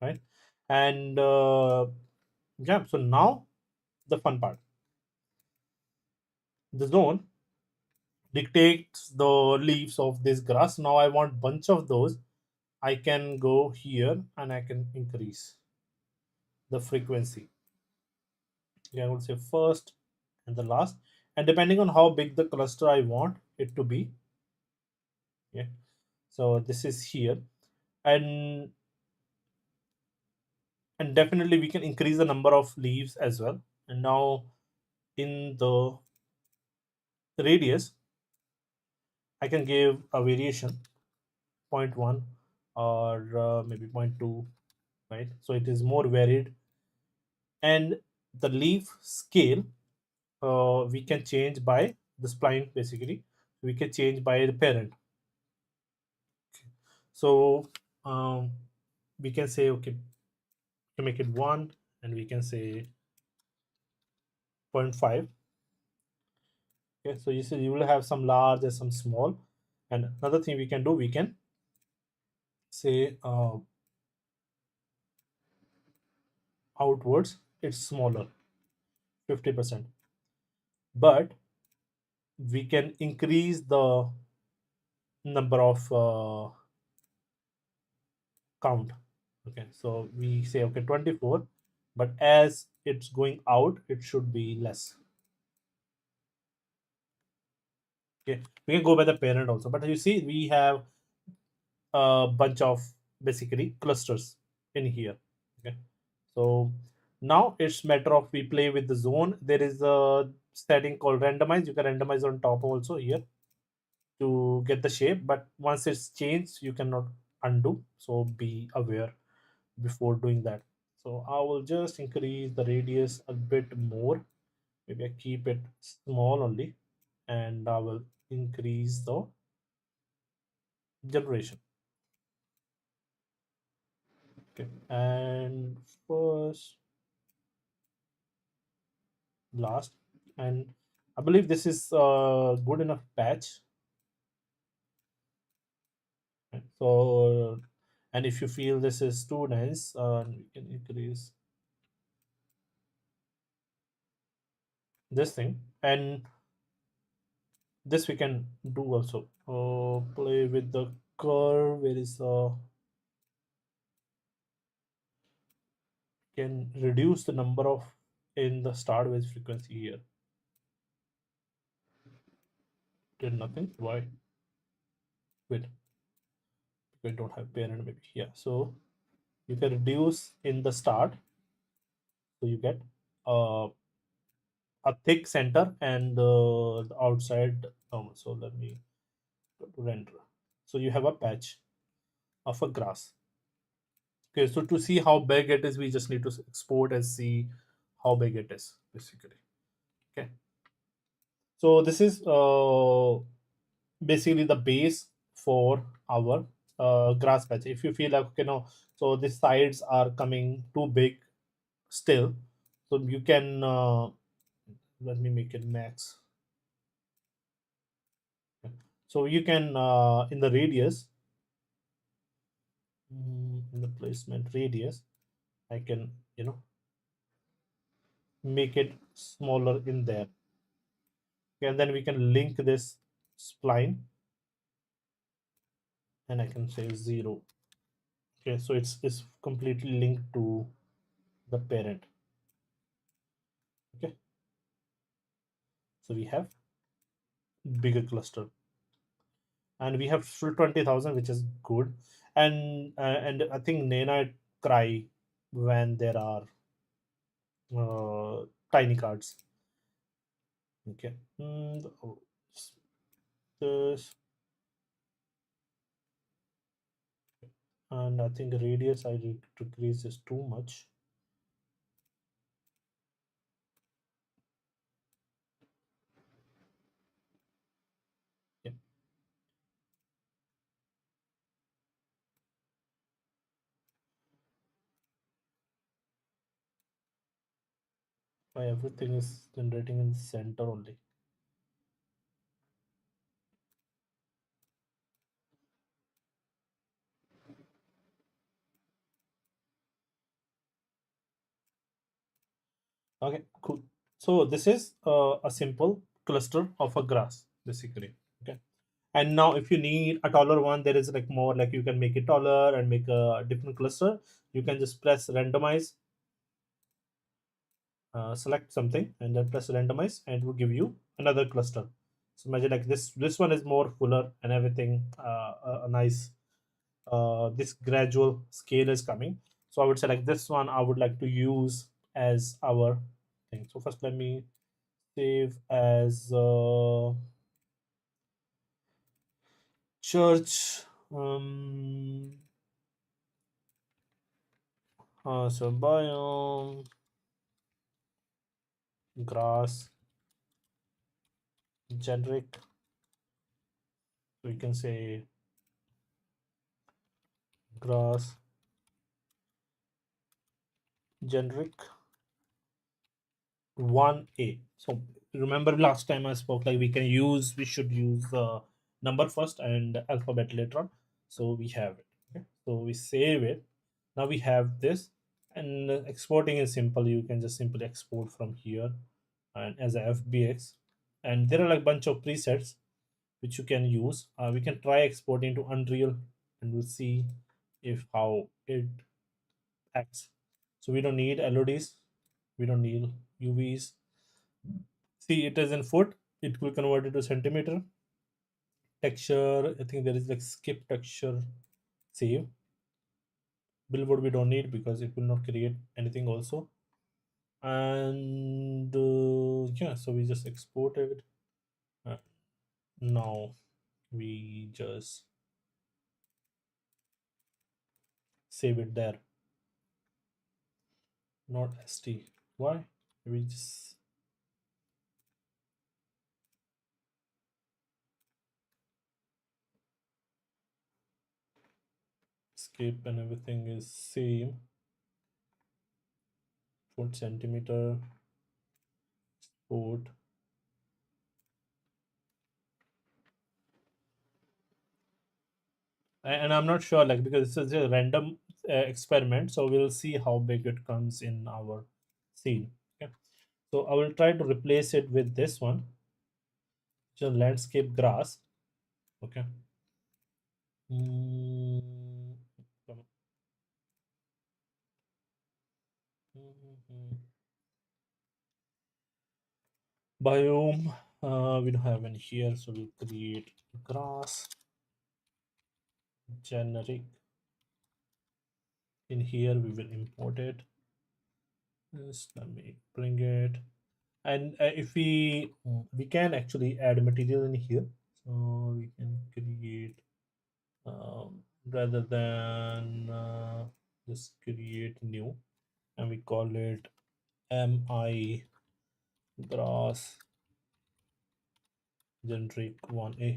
right? And yeah, so now the fun part. The zone dictates the leaves of this grass. Now I want bunch of those. I can go here and I can increase the frequency. Yeah, I would say first and the last, and depending on how big the cluster I want it to be. Yeah, so this is here, and and definitely we can increase the number of leaves as well. And now in the radius, I can give a variation, zero point 0.1 or maybe zero point 0.2, right? So it is more varied. And the leaf scale, we can change by the spline basically. We can change by the parent. So um, we can say, okay, to make it 1, and we can say zero point 0.5. Okay, so you see you will have some large and some small. And another thing we can do, we can say outwards it's smaller, 50%, but we can increase the number of count. Okay, so we say, okay, 24, but as it's going out it should be less. Okay, we can go by the parent also, but you see we have a bunch of basically clusters in here. Okay, so now it's matter of we play with the zone. There is a setting called randomize. You can randomize on top also here to get the shape, but once it's changed you cannot undo, so be aware before doing that. So I will just increase the radius a bit more. Maybe I keep it small only, and I will increase the generation. Okay, and first, last, and I believe this is good enough patch. Right? So, and if you feel this is too dense, you can increase this thing, and this we can do also. Play with the curve. Where is can reduce the number of in the start wave frequency here. Did nothing. Why? Wait, we don't have parent maybe. Yeah, so you can reduce in the start, so you get uh, a thick center and the outside normal. So let me go to render. So you have a patch of a grass. Okay, so to see how big it is, we just need to export and see how big it is basically. Okay, so this is basically the base for our grass patch. If you feel like, you know, so the sides are coming too big still, so you can let me make it max. So you can in the radius, in the placement radius, I can, you know, make it smaller in there. Okay, and then we can link this spline, and I can say 0. Okay, so it's completely linked to the parent. Okay, so we have bigger cluster, and we have full 20,000, which is good. And I think Nena cry when there are tiny cards. Okay, this, and I think radius I decrease is too much. Yeah, why everything is generating in the center only. Okay, cool. So this is a simple cluster of a grass basically. Okay, and now if you need a taller one, there is like more, like you can make it taller and make a different cluster. You can just press randomize, select something, and then press randomize, and it will give you another cluster. So imagine like this one is more fuller and everything, a nice this gradual scale is coming. So I would select this one. I would like to use as our thing. So first let me save as church. So biome, grass, generic. So you can say grass, generic 1A. So remember last time I spoke like we should use the number first and alphabet later on. So we have it. Okay. So we save it. Now we have this, and exporting is simple. You can just simply export from here and as a FBX. And there are like bunch of presets which you can use. We can try exporting to Unreal, and we'll see if how it acts. So we don't need LODs, we don't need UVs. See, it is in foot. It will convert it to centimeter. Texture, I think there is like skip texture save. Billboard we don't need because it will not create anything also. And yeah, so we just export it. Uh, now we just save it there, not st. Why? We just skip and everything is same. Foot centimeter, foot. And I'm not sure like because this is a random experiment, so we'll see how big it comes in our scene. Okay, so I will try to replace it with this one, just landscape grass. Okay. Mm, come- mhm. Biome, we don't have any here, so we'll create grass generic. In here we will import it. Yes, let me bring it. And if we can actually add material in here, so we can create rather than just create new, and we call it mi grass generic 1A,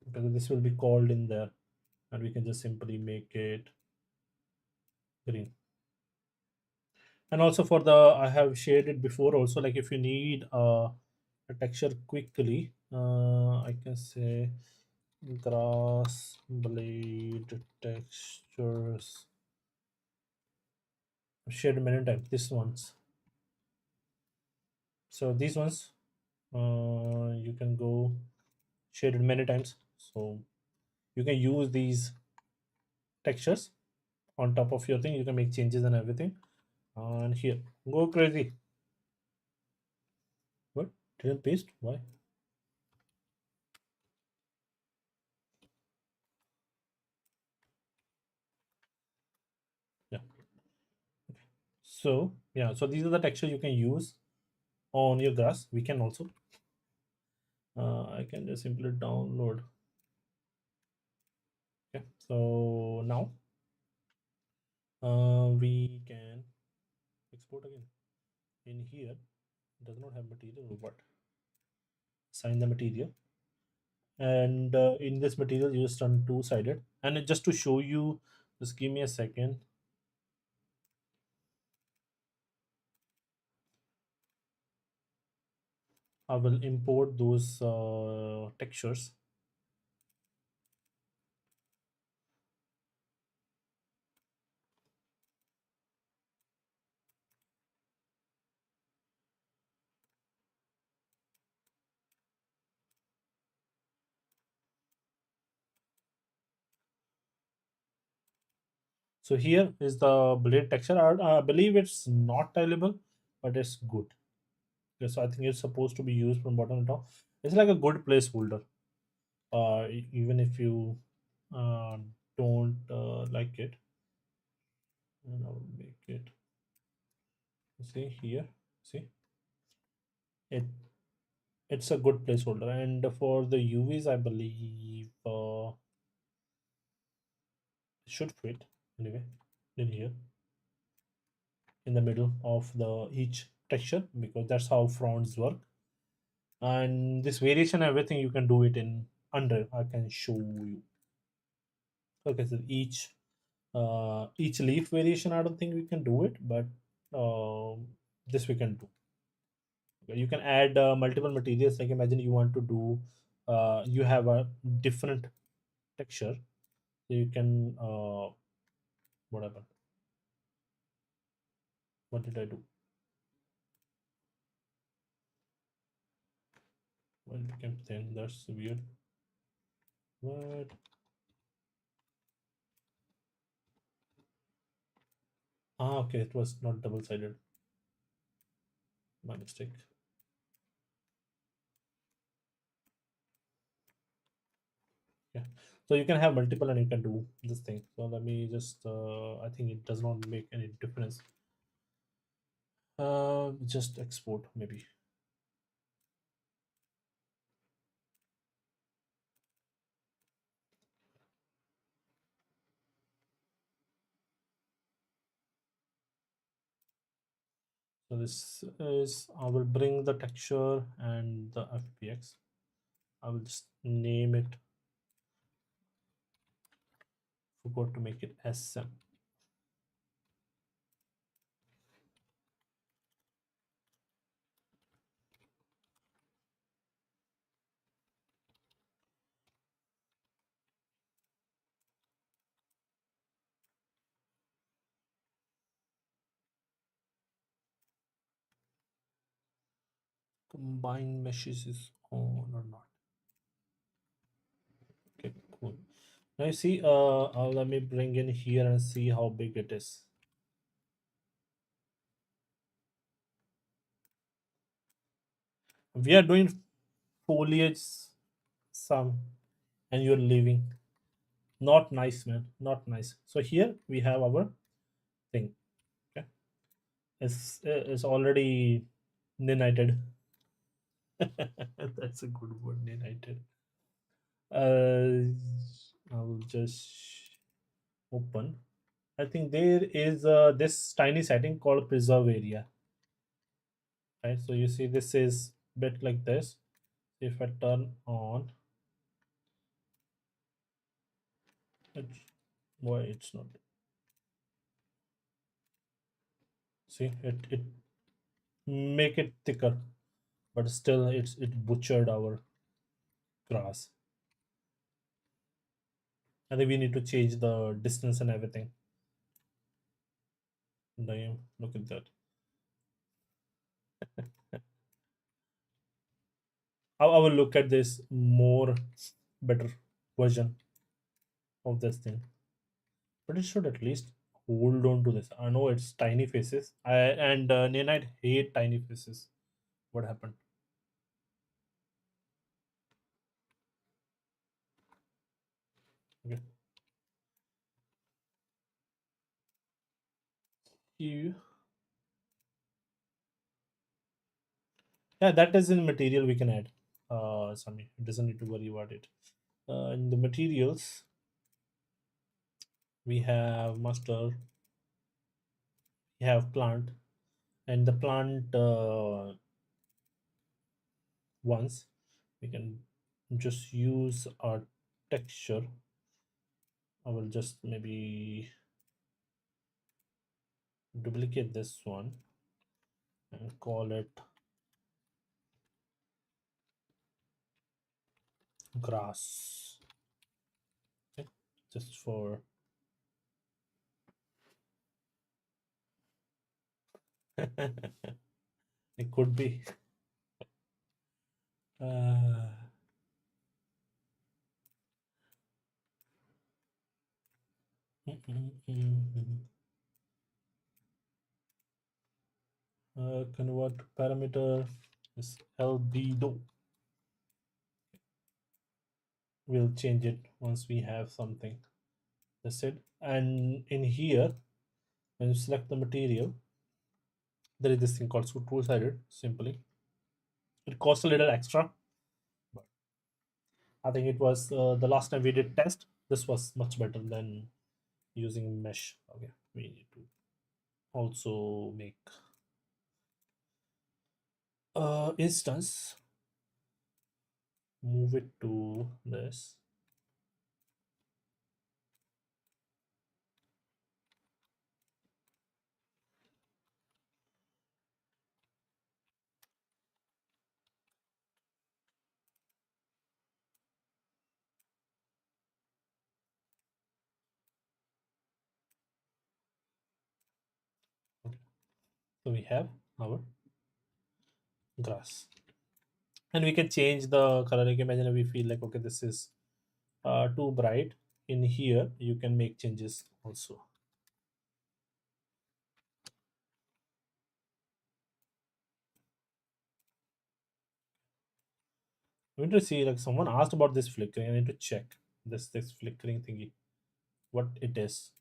because this will be called in there, and we can just simply make it green. And also for the I have shared it before also, like if you need a texture quickly, I can say grass blade textures. I've shared many times these ones. So these ones you can go share it many times, so you can use these textures on top of your thing. You can make changes and everything. And here, go crazy. What? Didn't paste? Why? Yeah. So yeah, so these are the textures you can use on your grass. We can also I can just simply download. Okay, so now we can export again. In here it does not have material, but assign the material. And in this material you just run two-sided, and just to show you, just give me a second. I will import those textures. So here is the blade texture. I believe it's not tileable, but it's good. Okay, so I think it's supposed to be used from bottom to top. It's like a good placeholder. Even if you uh, don't like it. and I'll make it, see here, see it, it's a good placeholder. And for the UVs, I believe it should fit anyway in here in the middle of the each texture, because that's how fronts work. And this variation, everything you can do it in under, I can show you. Okay, so each leaf variation, I don't think we can do it, but this we can do. Okay, you can add multiple materials. Like imagine you want to do you have a different texture, so you can what happened, what did I do, well, it became thin, that's weird. What? Ah, okay, it was not double sided, my mistake. Yeah, so you can have multiple and you can do this thing. So let me just I think it does not make any difference. Just export maybe. So this is, I will bring the texture and the FPX. I will just name it, forgot to make it SM. Combine meshes is on or not. Okay, cool. Now you see, let me bring in here and see how big it is. We are doing foliage some, and you're leaving. Not nice, man. Not nice. So here we have our thing. Okay, it's already ninited. That's a good word, ninited. I'll just open. I think there is this tiny setting called preserve area. Right, so you see this is bit like this. If I turn on it, why it's not, see it make it thicker, but still it butchered our grass. I think we need to change the distance and everything. Damn, look at that. I will look at this more better version of this thing, but it should at least hold on to this. I know it's tiny faces. And Nanite hate tiny faces. What happened? Okay, you, yeah, that is in material we can add. Sami, it doesn't need to worry about it. In the materials, we have master, we have plant, and the plant ones we can just use our texture. I will just maybe duplicate this one and call it grass. Okay, just for it could be. Uh, convert parameter is albedo. We'll change it once we have something. That's it. And in here When you select the material, there is this thing called two-sided. Simply, it costs a little extra, but I think it was the last time we did test. This was much better than using mesh. Okay, we need to also make instance, move it to this. Okay. So we have our grass, and we can change the color. You can imagine if we feel like, okay, this is too bright in here, you can make changes also. I need to see, like, someone asked about this flickering. I need to check this flickering thingy, what it is.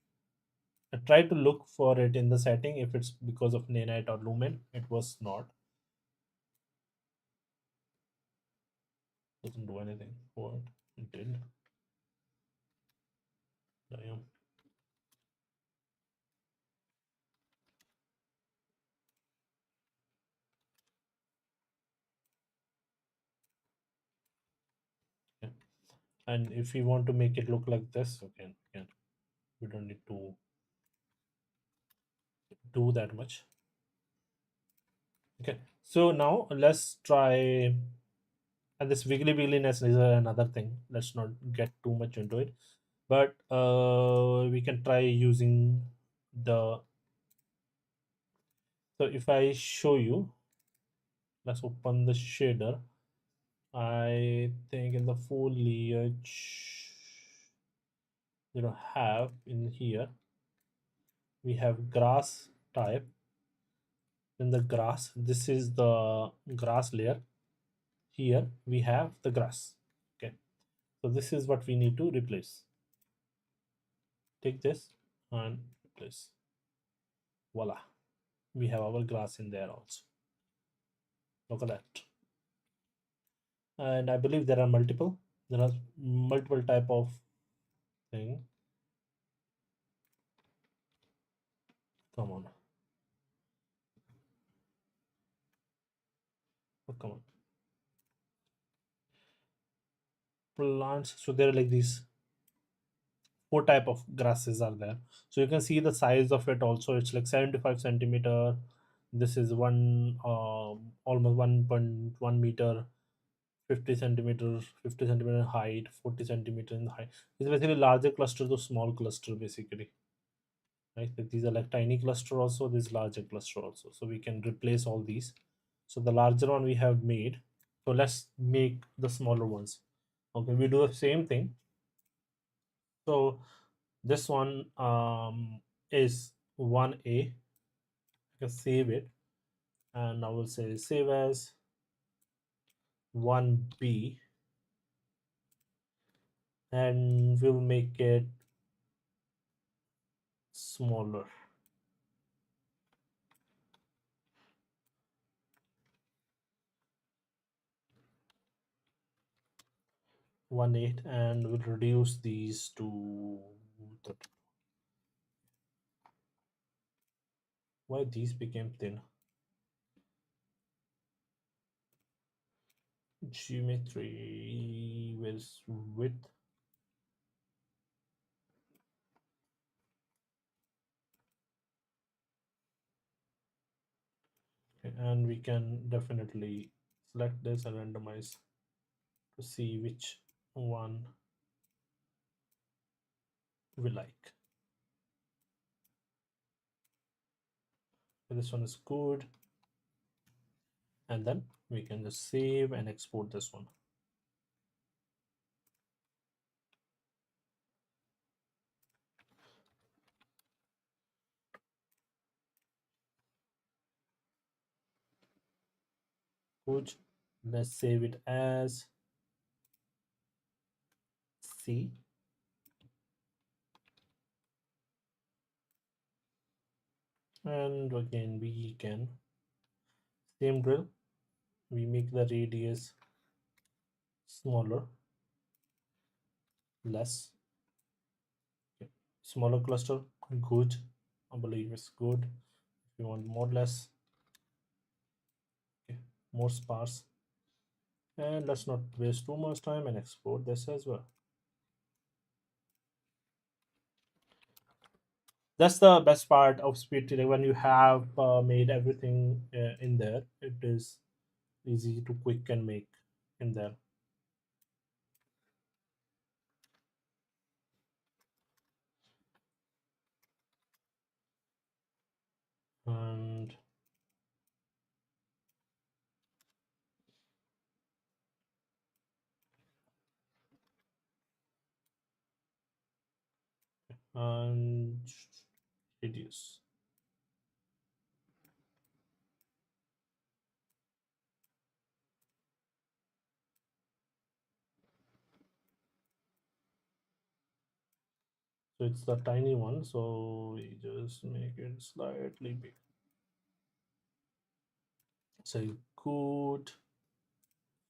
I tried to look for it in the setting if it's because of nanite or lumen. It was not. Doesn't do anything. What it did. Damn. Yeah. And if we want to make it look like this, okay, yeah, we don't need to do that much. Okay, so now let's try, and this wiggliness is another thing. Let's not get too much into it, but we can try using the. So if I show you, let's open the shader. I think in the foliage, have in here we have grass type. In the grass, this is the grass layer. Here we have the grass. Okay, so this is what we need to replace. Take this and replace. Voila, we have our grass in there also. Look at that. And I believe there are multiple type of thing. Come on. Oh, come on. Plants. So there are like these four type of grasses are there. So you can see the size of it also. It's like 75 centimeter. This is almost 1.1 meter, 50 centimeter, 50 centimeter height, 40 centimeter in height. It's basically larger cluster to small cluster basically. Right? Like these are like tiny cluster also, this larger cluster also. So we can replace all these. So the larger one we have made. So let's make the smaller ones. Okay, we do the same thing. So this one is 1A. I can save it, and I will say save as 1B, and we'll make it smaller. 1.8, and we'll reduce these to why these became thin. Geometry with width. Okay, and we can definitely select this and randomize to see which one we like. So this one is good, and then we can just save and export this one. Good. Let's save it as C. And again we can same drill, we make the radius smaller, less. Okay. Smaller cluster, good. I believe it's good. If you want more, less, okay, more sparse. And let's not waste too much time and export this as well. That's the best part of speed trading. When you have made everything in there, it is easy to quick and make in there. and and reduce. So it's the tiny one, so we just make it slightly big. So good.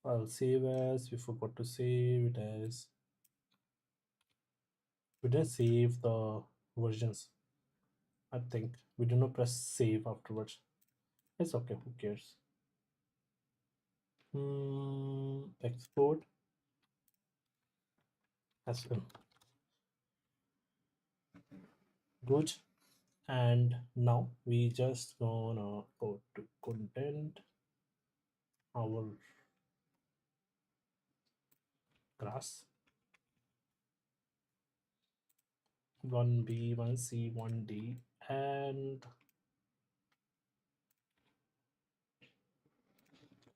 I'll save as, we forgot to save it as, we didn't save the versions. I think we did not press save afterwards. It's okay, who cares. Export as well. Good. And now we just gonna go to content, our grass, 1b, 1c, 1d, and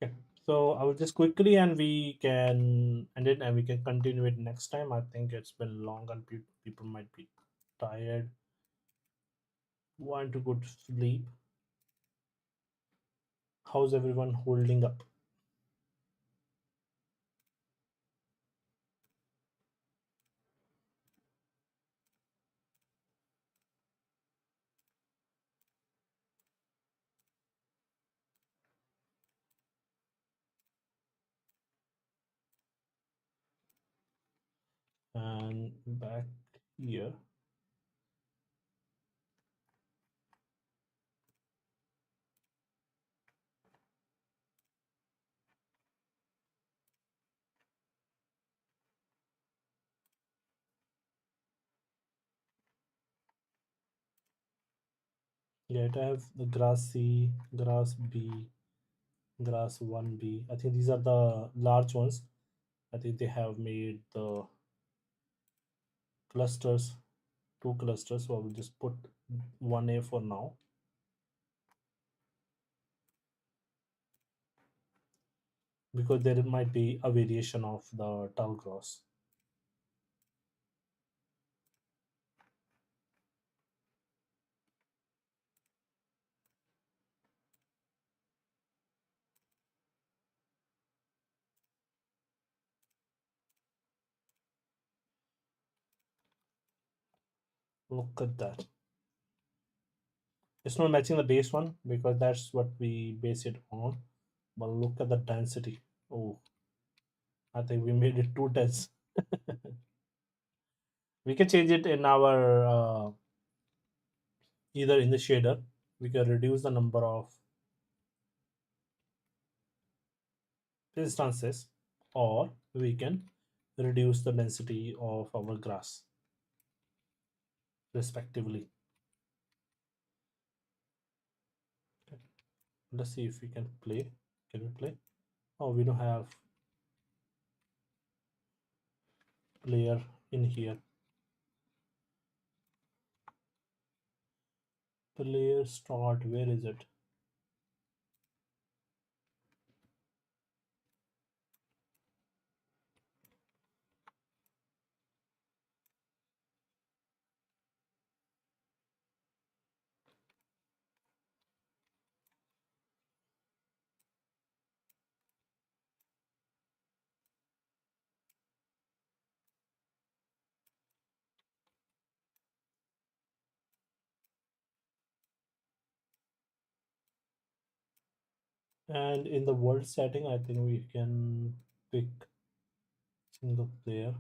okay. So I will just quickly, and we can end it and we can continue it next time. I think it's been long and people might be tired, want to go to sleep. How's everyone holding up? And back here, yeah, I have the grass C, grass B, grass 1b. I think these are the large ones. I think they have made the clusters, two clusters, so I will just put 1a for now. Because there might be a variation of the tall grass. Look at that. It's not matching the base one because that's what we base it on. But look at the density. Oh, I think we made it too dense. We can change it in our either in the shader. We can reduce the number of instances, or we can reduce the density of our grass respectively. Let's see if we can play. Can we play? Oh, we don't have player in here. Player start, where is it? And in the world setting, I think we can pick single player.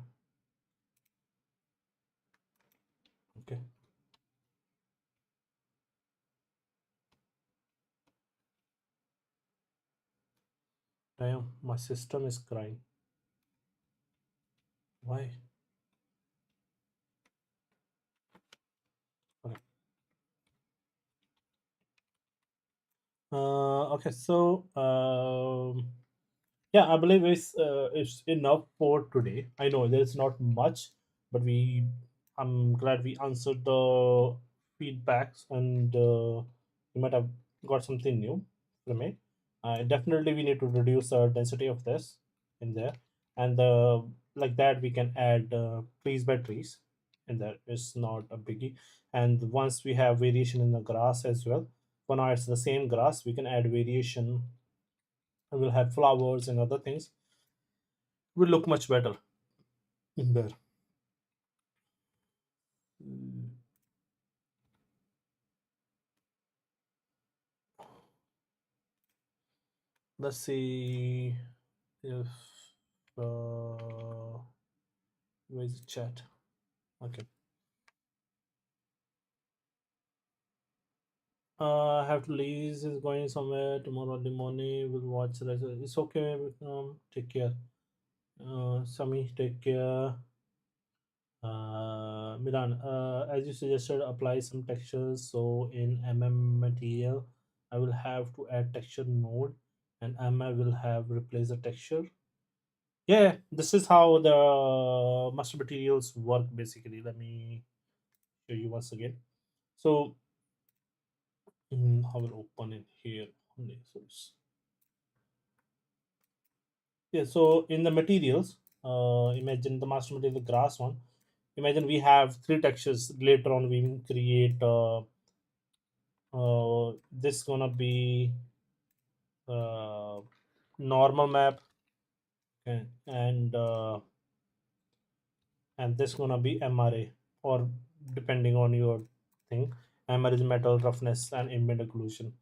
Okay. Damn, my system is crying. Why? Okay. Okay. So, yeah, I believe it's enough for today. I know there's not much, but I'm glad we answered the feedbacks, and you might have got something new from it. Definitely, we need to reduce the density of this in there, and like that we can add trees by trees in there. It's not a biggie. And once we have variation in the grass as well, for now it's the same grass. We can add variation, and we'll have flowers and other things will look much better in there. Mm, let's see if uh, where's the chat? Okay. I have to leave. Is going somewhere tomorrow early morning. We'll watch the rest. It's okay. Take care. Sami, take care. Milan, as you suggested, apply some textures. So in material, I will have to add texture node, and I will have replace the texture. Yeah, this is how the master materials work basically. Let me show you once again. So I will open it here only. So yeah, so in the materials, imagine the master material, the grass one. Imagine we have three textures. Later on, we will create. This gonna be uh, normal map, okay, and this gonna be MRA, or depending on your thing. MR is metal roughness and ambient occlusion,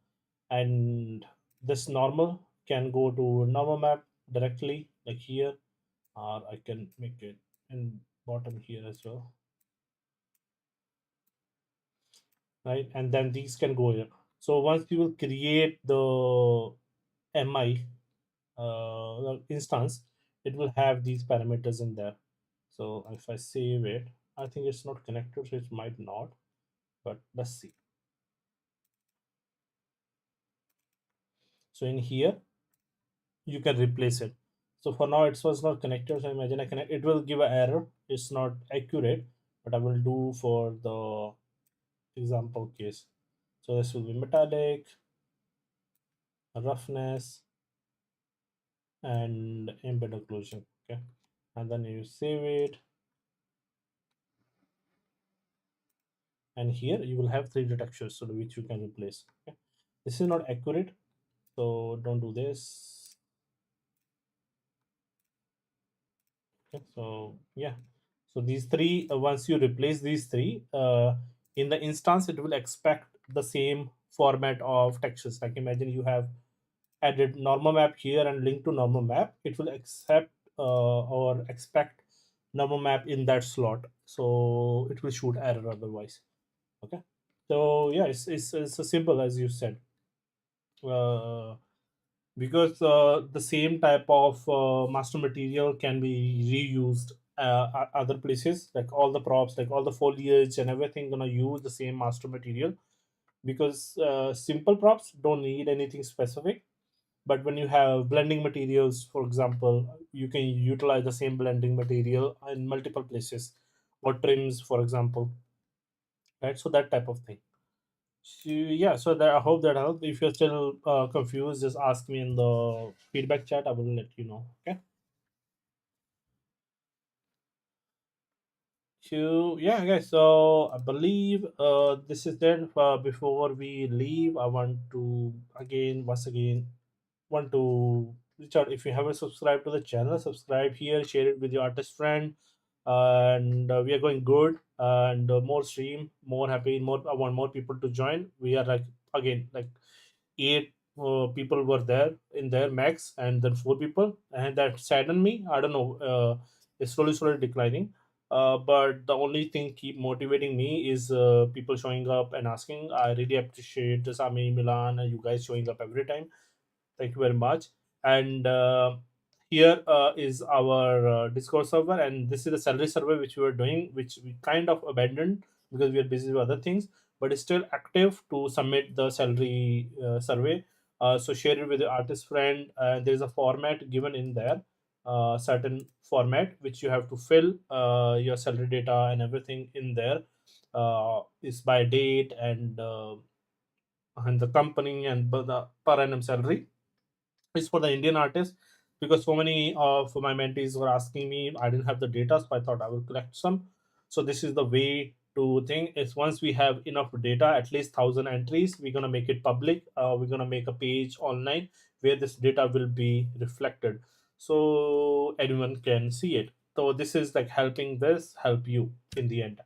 and this normal can go to normal map directly like here, or I can make it in bottom here as well, right? And then these can go here. So once you will create the mi instance, it will have these parameters in there. So if I save it, I think it's not connected, so it might not, but let's see. So in here you can replace it. So for now it was not connected, so imagine I connect, it will give an error, it's not accurate, but I will do for the example case. So this will be metallic, roughness, and embed occlusion. Okay, and then you save it, and here you will have 3D textures, so which you can replace. Okay, this is not accurate, so don't do this. Okay, so yeah, so these three, once you replace these three in the instance, it will expect the same format of textures. Like imagine you have added normal map here and link to normal map, it will accept or expect normal map in that slot, so it will shoot error otherwise. Okay, so yeah, it's as simple as you said. uh, because the same type of master material can be reused other places, like all the props, like all the foliage and everything gonna use the same master material, because simple props don't need anything specific. But when you have blending materials, for example, you can utilize the same blending material in multiple places, or trims, for example, right? So that type of thing. So, yeah, so that, I hope that helped. If you're still confused, just ask me in the feedback chat. I will let you know. Okay. So yeah, guys. So I believe this is it. Before we leave, I want to once again, want to reach out. If you haven't subscribed to the channel, subscribe here, share it with your artist friend, and we are going good. And more stream, more happy, more. I want more people to join. We are like again like 8 people were there in their max, and then 4 people, and that saddened me. I don't know. It's slowly declining. But the only thing keep motivating me is people showing up and asking. I really appreciate Sami, Milan, and you guys showing up every time. Thank you very much. And here is our Discord server, and this is the salary survey which we were doing, which we kind of abandoned because we are busy with other things, but it's still active to submit the salary survey. So share it with your artist friend. There's a format given in there, certain format which you have to fill your salary data and everything in there. Is by date and the company and the per annum salary is for the Indian artists, because so many of my mentees were asking me. I didn't have the data, so I thought I will collect some. So this is the way to think is once we have enough data, at least 1,000 entries, we're gonna make it public. We're gonna make a page online where this data will be reflected, so anyone can see it. So this is like helping this help you in the end,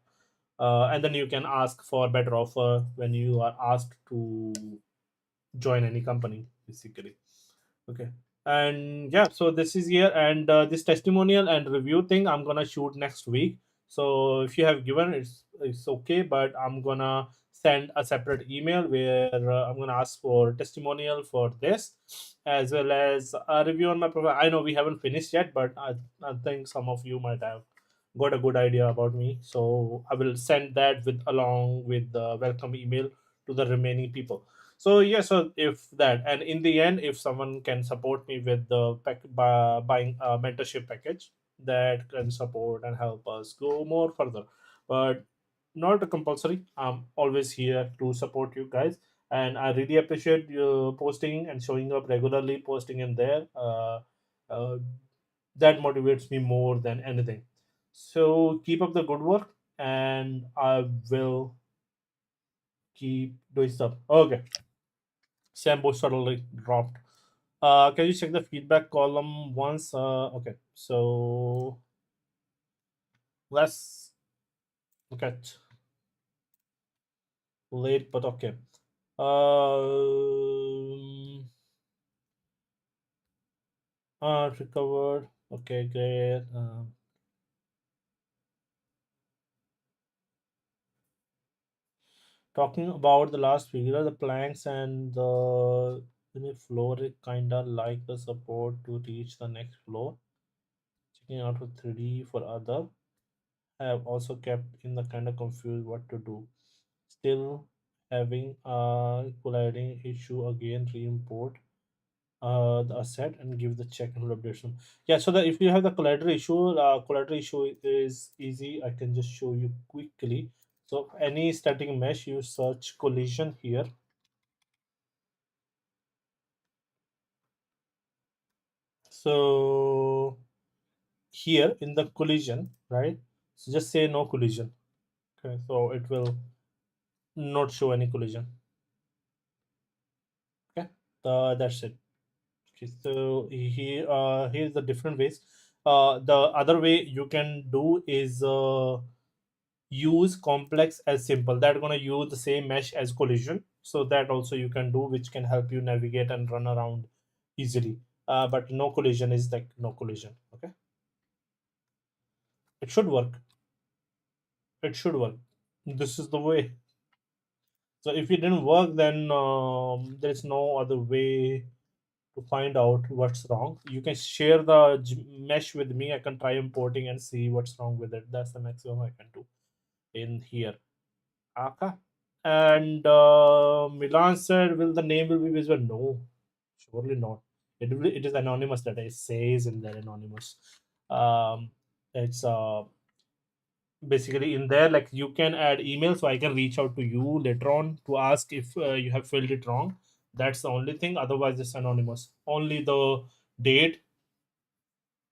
and then you can ask for better offer when you are asked to join any company, basically. Okay. And yeah, so this is here, and this testimonial and review thing I'm gonna shoot next week. So if you have given, it's okay, but I'm gonna send a separate email where I'm gonna ask for testimonial for this, as well as a review on my profile. I know we haven't finished yet, but I think some of you might have got a good idea about me. So I will send that with along with the welcome email to the remaining people. So yeah, so if that, and in the end, if someone can support me with the buying a mentorship package, that can support and help us go more further, but not a compulsory. I'm always here to support you guys, and I really appreciate you posting and showing up regularly, posting in there. Uh, that motivates me more than anything. So keep up the good work, and I will keep doing stuff. Okay. Sambo suddenly dropped. Can you check the feedback column once? Okay, so let's look at late, but okay. Um, recovered. Okay, great. Talking about the last figure, the planks and the floor, it kinda like the support to reach the next floor. Checking out with 3D for other. I have also kept in the kind of confused what to do. Still having a colliding issue again, re-import the asset and give the check and updation. Yeah, so that if you have the collateral issue is easy. I can just show you quickly. So any static mesh, you search collision here. So here in the collision, right? So just say no collision. Okay, so it will not show any collision. Okay, that's it. Okay, so here's the different ways. The other way you can do is use complex as simple. That gonna use the same mesh as collision. So that also you can do, which can help you navigate and run around easily. But no collision is like no collision. Okay, it should work. It should work. This is the way. So if it didn't work, then there is no other way to find out what's wrong. You can share the mesh with me. I can try importing and see what's wrong with it. That's the maximum I can do in here. Okay. And Milan said, "Will the name will be visible?" No, surely not. It is anonymous. That it says in there anonymous. It's basically in there, like you can add email, so I can reach out to you later on to ask if you have filled it wrong. That's the only thing. Otherwise, it's anonymous. Only the date,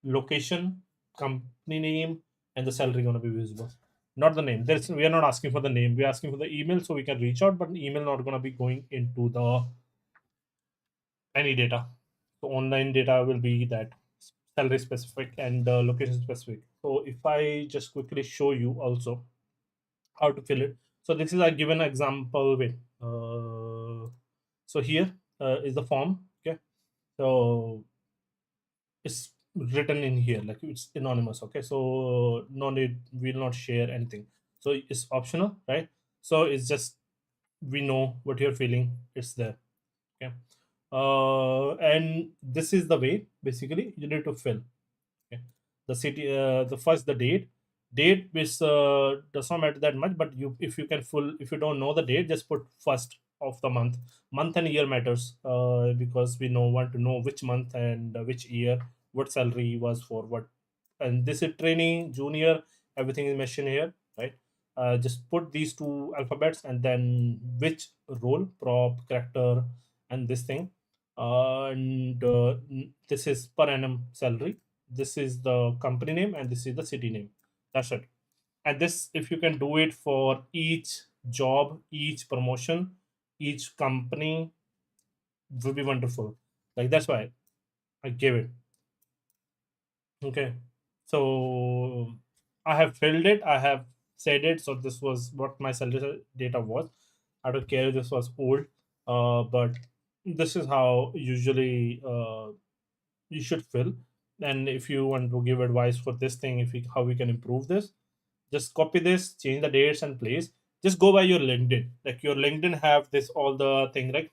location, company name, and the salary gonna be visible. Not the name. There's we are not asking for the name. We're asking for the email so we can reach out, but email not gonna be going into the any data. So online data will be that salary specific and location specific. So if I just quickly show you also how to fill it. So this is a given example with so here. is the form. Okay, so it's written in here like it's anonymous. Okay, so no need, we'll not share anything. So it's optional, right? So it's just, we know what you're feeling, it's there. Okay, and this is the way basically you need to fill. Okay. The city, the first, the date which does not matter that much, but you, if you can full, if you don't know the date, just put first of the month. Month and year matters, because we know, want to know which month and which year, what salary was for what. And this is training junior, everything is mentioned here, right? Just put these two alphabets and then which role, prop, character, and this thing. And this is per annum salary, this is the company name, and this is the city name. That's it. And this, if you can do it for each job, each promotion, each company, will be wonderful. Like that's why I gave it. Okay, so I have filled it, I have said it. So this was what my salary data was. I don't care if this was old, but this is how usually you should fill. And if you want to give advice for this thing, if we, how we can improve this, just copy this, change the dates and place. Just go by your LinkedIn, like your LinkedIn have this all the thing, right?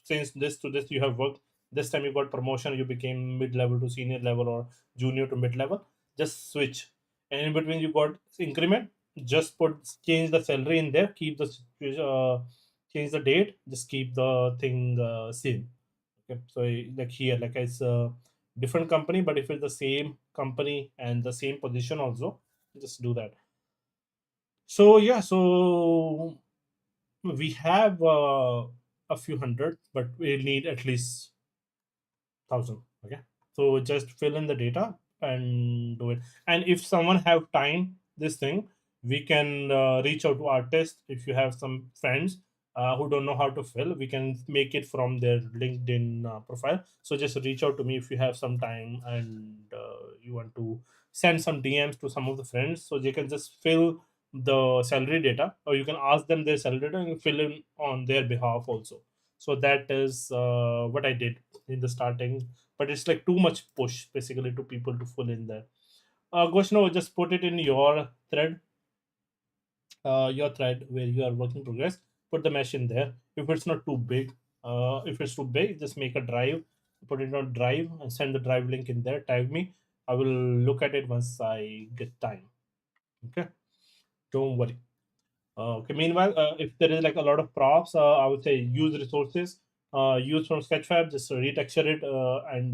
Since this to this you have worked, this time you got promotion, you became mid-level to senior level or junior to mid-level, just switch. And in between you got increment, just put, change the salary in there, keep the change the date, just keep the thing same. Okay, so like here, like it's a different company, but if it's the same company and the same position also, just do that. So yeah, so we have a few hundred, but we need at least 1,000. Okay, so just fill in the data and do it. And if someone have time, this thing, we can reach out to artists. If you have some friends who don't know how to fill, we can make it from their LinkedIn profile. So just reach out to me if you have some time, and you want to send some DMs to some of the friends, so they can just fill the salary data, or you can ask them their salary data and fill in on their behalf also. So that is what I did in the starting, but it's like too much push basically to people to fill in there. Goshno, just put it in your thread where you are working progress. Put the mesh in there. If it's not too big, if it's too big, just make a drive, put it on drive, and send the drive link in there. Tag me. I will look at it once I get time. Okay, don't worry. Okay. Meanwhile, if there is like a lot of props, I would say use resources. Use from Sketchfab. Just retexture it and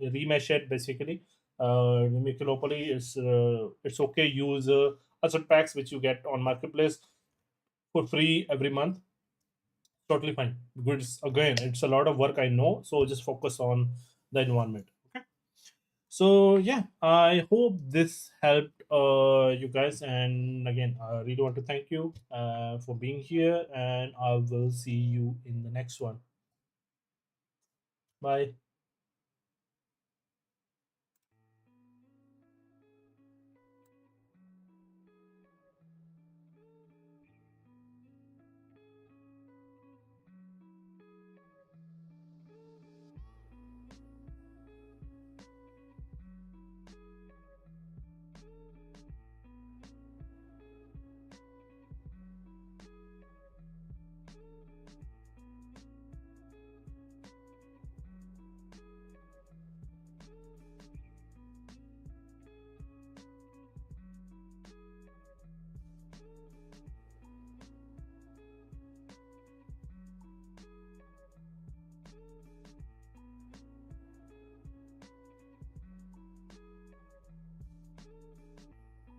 remesh it. Basically, make it locally. It's okay. Use asset packs which you get on marketplace for free every month. Totally fine. Good. Again, it's a lot of work, I know. So just focus on the environment. Okay. So yeah, I hope this helped you guys. And again, I really want to thank you for being here, and I will see you in the next one. Bye.